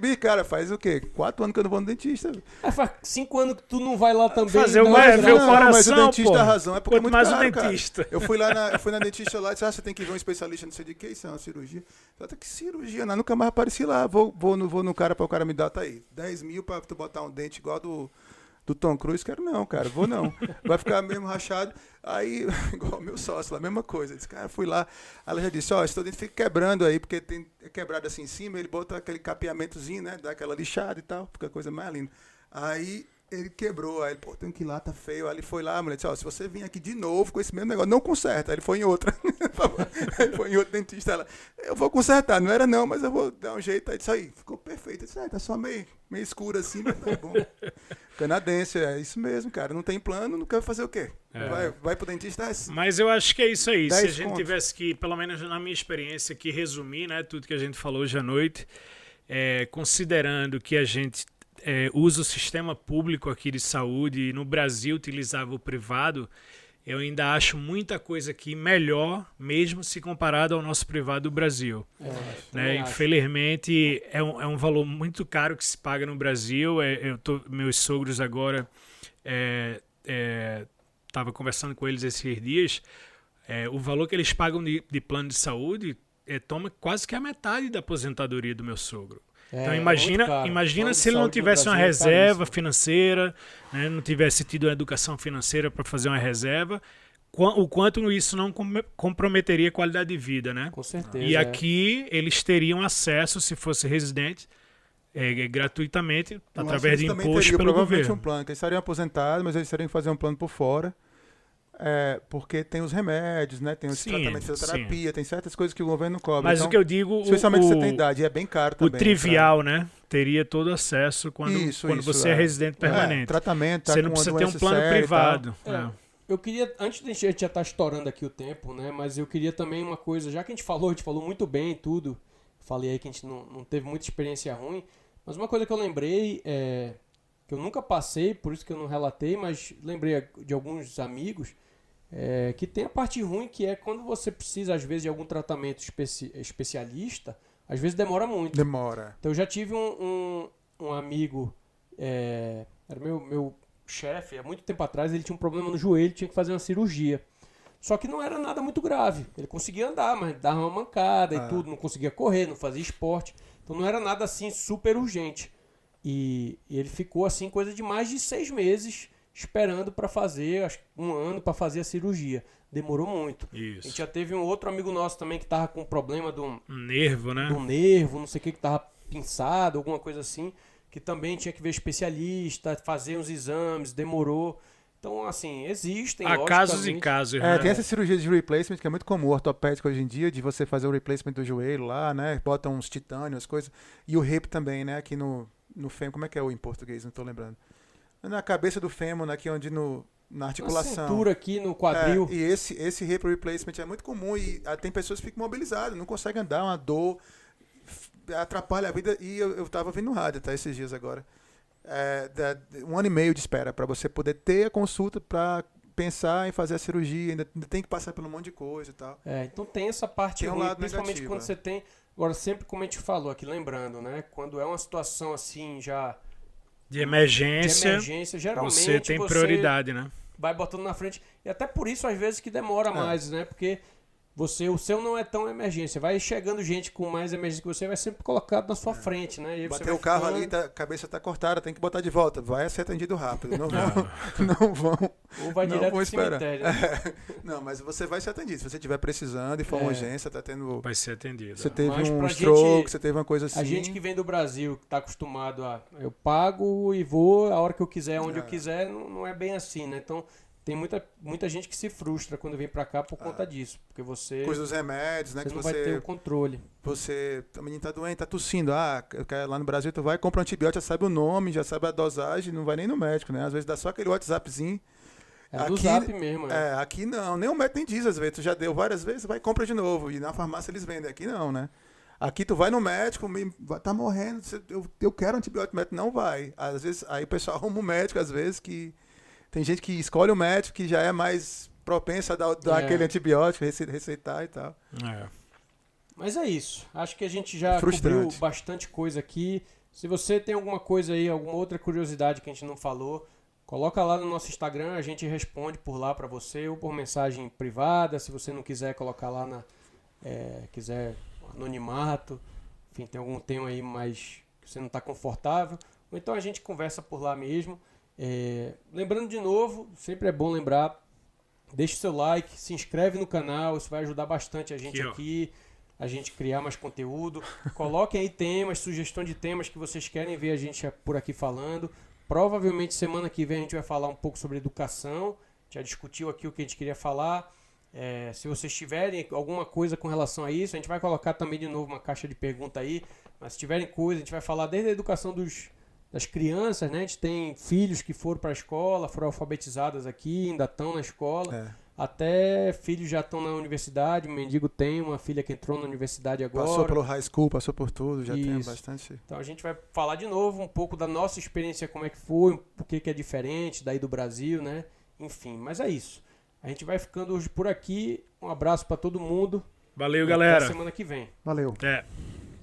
Mas, cara, faz o quê? 4 anos que eu não vou no dentista. Faz 5 anos que tu não vai lá também. Fazer não, uma- é ver o graça. coração, mas o dentista pô. a razão é porque é Quanto muito mais caro, o dentista. cara. Eu fui na dentista lá e disse, você tem que ver um especialista, não sei de que, isso é uma cirurgia. Ela tá, que cirurgia? Não, nunca mais apareci lá. Vou no cara para o cara me dar, tá aí, 10 mil para tu botar um dente igual do Tom Cruise. Quero não, cara, vou não. Vai ficar mesmo rachado. Aí, igual o meu sócio lá, mesma coisa. Eu disse, cara, fui lá. Ela já disse, esse teu dente fica quebrando aí, porque é quebrado assim em cima, ele bota aquele capeamentozinho, né, dá aquela lixada e tal, fica a coisa mais linda. Aí ele quebrou. Aí ele, pô, tem que ir lá, tá feio. Aí ele foi lá, a mulher disse, ó, se você vir aqui de novo com esse mesmo negócio, não conserta. Aí ele foi em outra. Ele foi em outro dentista. Ela, eu vou consertar, não era não, mas eu vou dar um jeito. Aí disse, aí, ficou perfeito. Eu disse, tá só meio escuro assim, mas tá bom. Canadense, é isso mesmo, cara. Não tem plano, não quer fazer o quê? Vai pro dentista, é assim. Mas eu acho que é isso aí. Se a 10 gente conto. tivesse que, pelo menos na minha experiência, que resumir, né, tudo que a gente falou hoje à noite, considerando que a gente usa o sistema público aqui de saúde e no Brasil utilizava o privado, eu ainda acho muita coisa aqui melhor, mesmo se comparado ao nosso privado do Brasil. Né? Infelizmente, é um valor muito caro que se paga no Brasil. Meus sogros agora, estava conversando com eles esses dias, o valor que eles pagam de plano de saúde toma quase que a metade da aposentadoria do meu sogro. Então imagina se ele não tivesse uma reserva financeira, né, não tivesse tido uma educação financeira para fazer uma reserva, o quanto isso não comprometeria a qualidade de vida, né? Com certeza. E aqui eles teriam acesso, se fosse residente, gratuitamente, através de imposto pelo governo. Um plano, que eles estariam aposentados, mas eles teriam que fazer um plano por fora. Porque tem os remédios, né? Tem os tratamentos de fisioterapia, tem certas coisas que o governo cobra. Mas então, o que eu digo... especialmente se você tem idade, é bem caro também. O trivial, né? Teria todo acesso quando você é residente permanente. Tratamento, você não precisa ter um plano privado. Eu queria, antes de a gente já estar estourando aqui o tempo, né? Mas eu queria também uma coisa, já que a gente falou muito bem tudo, falei aí que a gente não teve muita experiência ruim, mas uma coisa que eu lembrei, que eu nunca passei, por isso que eu não relatei, mas lembrei de alguns amigos, que tem a parte ruim, que é quando você precisa, às vezes, de algum tratamento especialista, às vezes demora muito. Demora. Então eu já tive um amigo, era meu chefe, há muito tempo atrás, ele tinha um problema no joelho, tinha que fazer uma cirurgia. Só que não era nada muito grave. Ele conseguia andar, mas dava uma mancada e tudo, não conseguia correr, não fazia esporte. Então não era nada assim super urgente. E ele ficou assim coisa de mais de 6 meses esperando para fazer, acho que 1 ano para fazer a cirurgia. Demorou muito. Isso. A gente já teve um outro amigo nosso também que tava com problema um nervo, né? Do nervo, não sei o que tava pinçado, alguma coisa assim, que também tinha que ver especialista, fazer uns exames, demorou. Então, assim, existem... Há casos e casos, né? Tem essa cirurgia de replacement que é muito comum, ortopédica hoje em dia, de você fazer o replacement do joelho lá, né? Botam uns titânios, coisas. E o hip também, né? Aqui no fêmur, como é que é em português? Não tô lembrando. Na cabeça do fêmur, aqui onde na articulação. Na cintura aqui, no quadril. E esse hip replacement é muito comum e tem pessoas que ficam mobilizadas, não conseguem andar, uma dor, atrapalha a vida. E eu tava vendo no rádio, esses dias agora. 1 ano e meio de espera para você poder ter a consulta para pensar em fazer a cirurgia, ainda tem que passar por um monte de coisa e tal. Então tem essa parte tem um ruim, lado principalmente negativo, quando você tem... Agora, sempre como a gente falou aqui, lembrando, né? Quando é uma situação assim, já... De emergência, geralmente você tem prioridade, né? Vai botando na frente. E até por isso, às vezes, que demora mais, né? Porque o seu não é tão emergência. Vai chegando gente com mais emergência que você, vai sempre colocado na sua frente, né? E aí bater o carro ali, a cabeça tá cortada, tem que botar de volta. Vai ser atendido rápido. Não vão. Ou vai direto pro cemitério. Não, mas você vai ser atendido. Se você estiver precisando e for uma urgência, tá tendo... Vai ser atendido. Você teve um stroke, você teve uma coisa assim. A gente que vem do Brasil, que tá acostumado a... Eu pago e vou a hora que eu quiser, onde eu quiser, não é bem assim, né? Então... Tem muita gente que se frustra quando vem pra cá por conta disso. Porque você... Coisa dos remédios, né? Você não vai ter o controle. O menino tá doente, tá tossindo. Lá no Brasil tu vai, compra um antibiótico, já sabe o nome, já sabe a dosagem, não vai nem no médico, né? Às vezes dá só aquele WhatsAppzinho. Do Zap mesmo, né? Aqui não, nem o médico nem diz às vezes. Tu já deu várias vezes, vai e compra de novo. E na farmácia eles vendem. Aqui não, né? Aqui tu vai no médico, tá morrendo, eu quero antibiótico, o médico não vai. Às vezes, aí o pessoal arruma um médico, às vezes, que... Tem gente que escolhe o médico que já é mais propenso a dar aquele antibiótico, receitar e tal. Mas é isso. Acho que a gente já cobriu bastante coisa aqui. Se você tem alguma coisa aí, alguma outra curiosidade que a gente não falou, coloca lá no nosso Instagram, a gente responde por lá pra você, ou por mensagem privada, se você não quiser colocar lá quiser anonimato, enfim, tem algum tema aí mais que você não está confortável, ou então a gente conversa por lá mesmo. Lembrando de novo, sempre é bom lembrar, deixe o seu like, se inscreve no canal, isso vai ajudar bastante a gente aqui, a gente criar mais conteúdo. Coloquem aí temas, sugestão de temas que vocês querem ver a gente por aqui falando. Provavelmente semana que vem a gente vai falar um pouco sobre educação. Já discutiu aqui o que a gente queria falar. Se vocês tiverem alguma coisa com relação a isso, a gente vai colocar também de novo uma caixa de pergunta aí. Mas se tiverem coisa, a gente vai falar desde a educação das crianças, né? A gente tem filhos que foram para a escola, foram alfabetizadas aqui, ainda estão na escola. Até filhos já estão na universidade. O Mendigo tem uma filha que entrou na universidade agora. Passou pelo high school, passou por tudo, já tem Isso. bastante. Então a gente vai falar de novo um pouco da nossa experiência, como é que foi, o que é diferente daí do Brasil, né? Enfim, mas é isso. A gente vai ficando hoje por aqui. Um abraço para todo mundo. Valeu, Até galera. semana que vem. Valeu. É.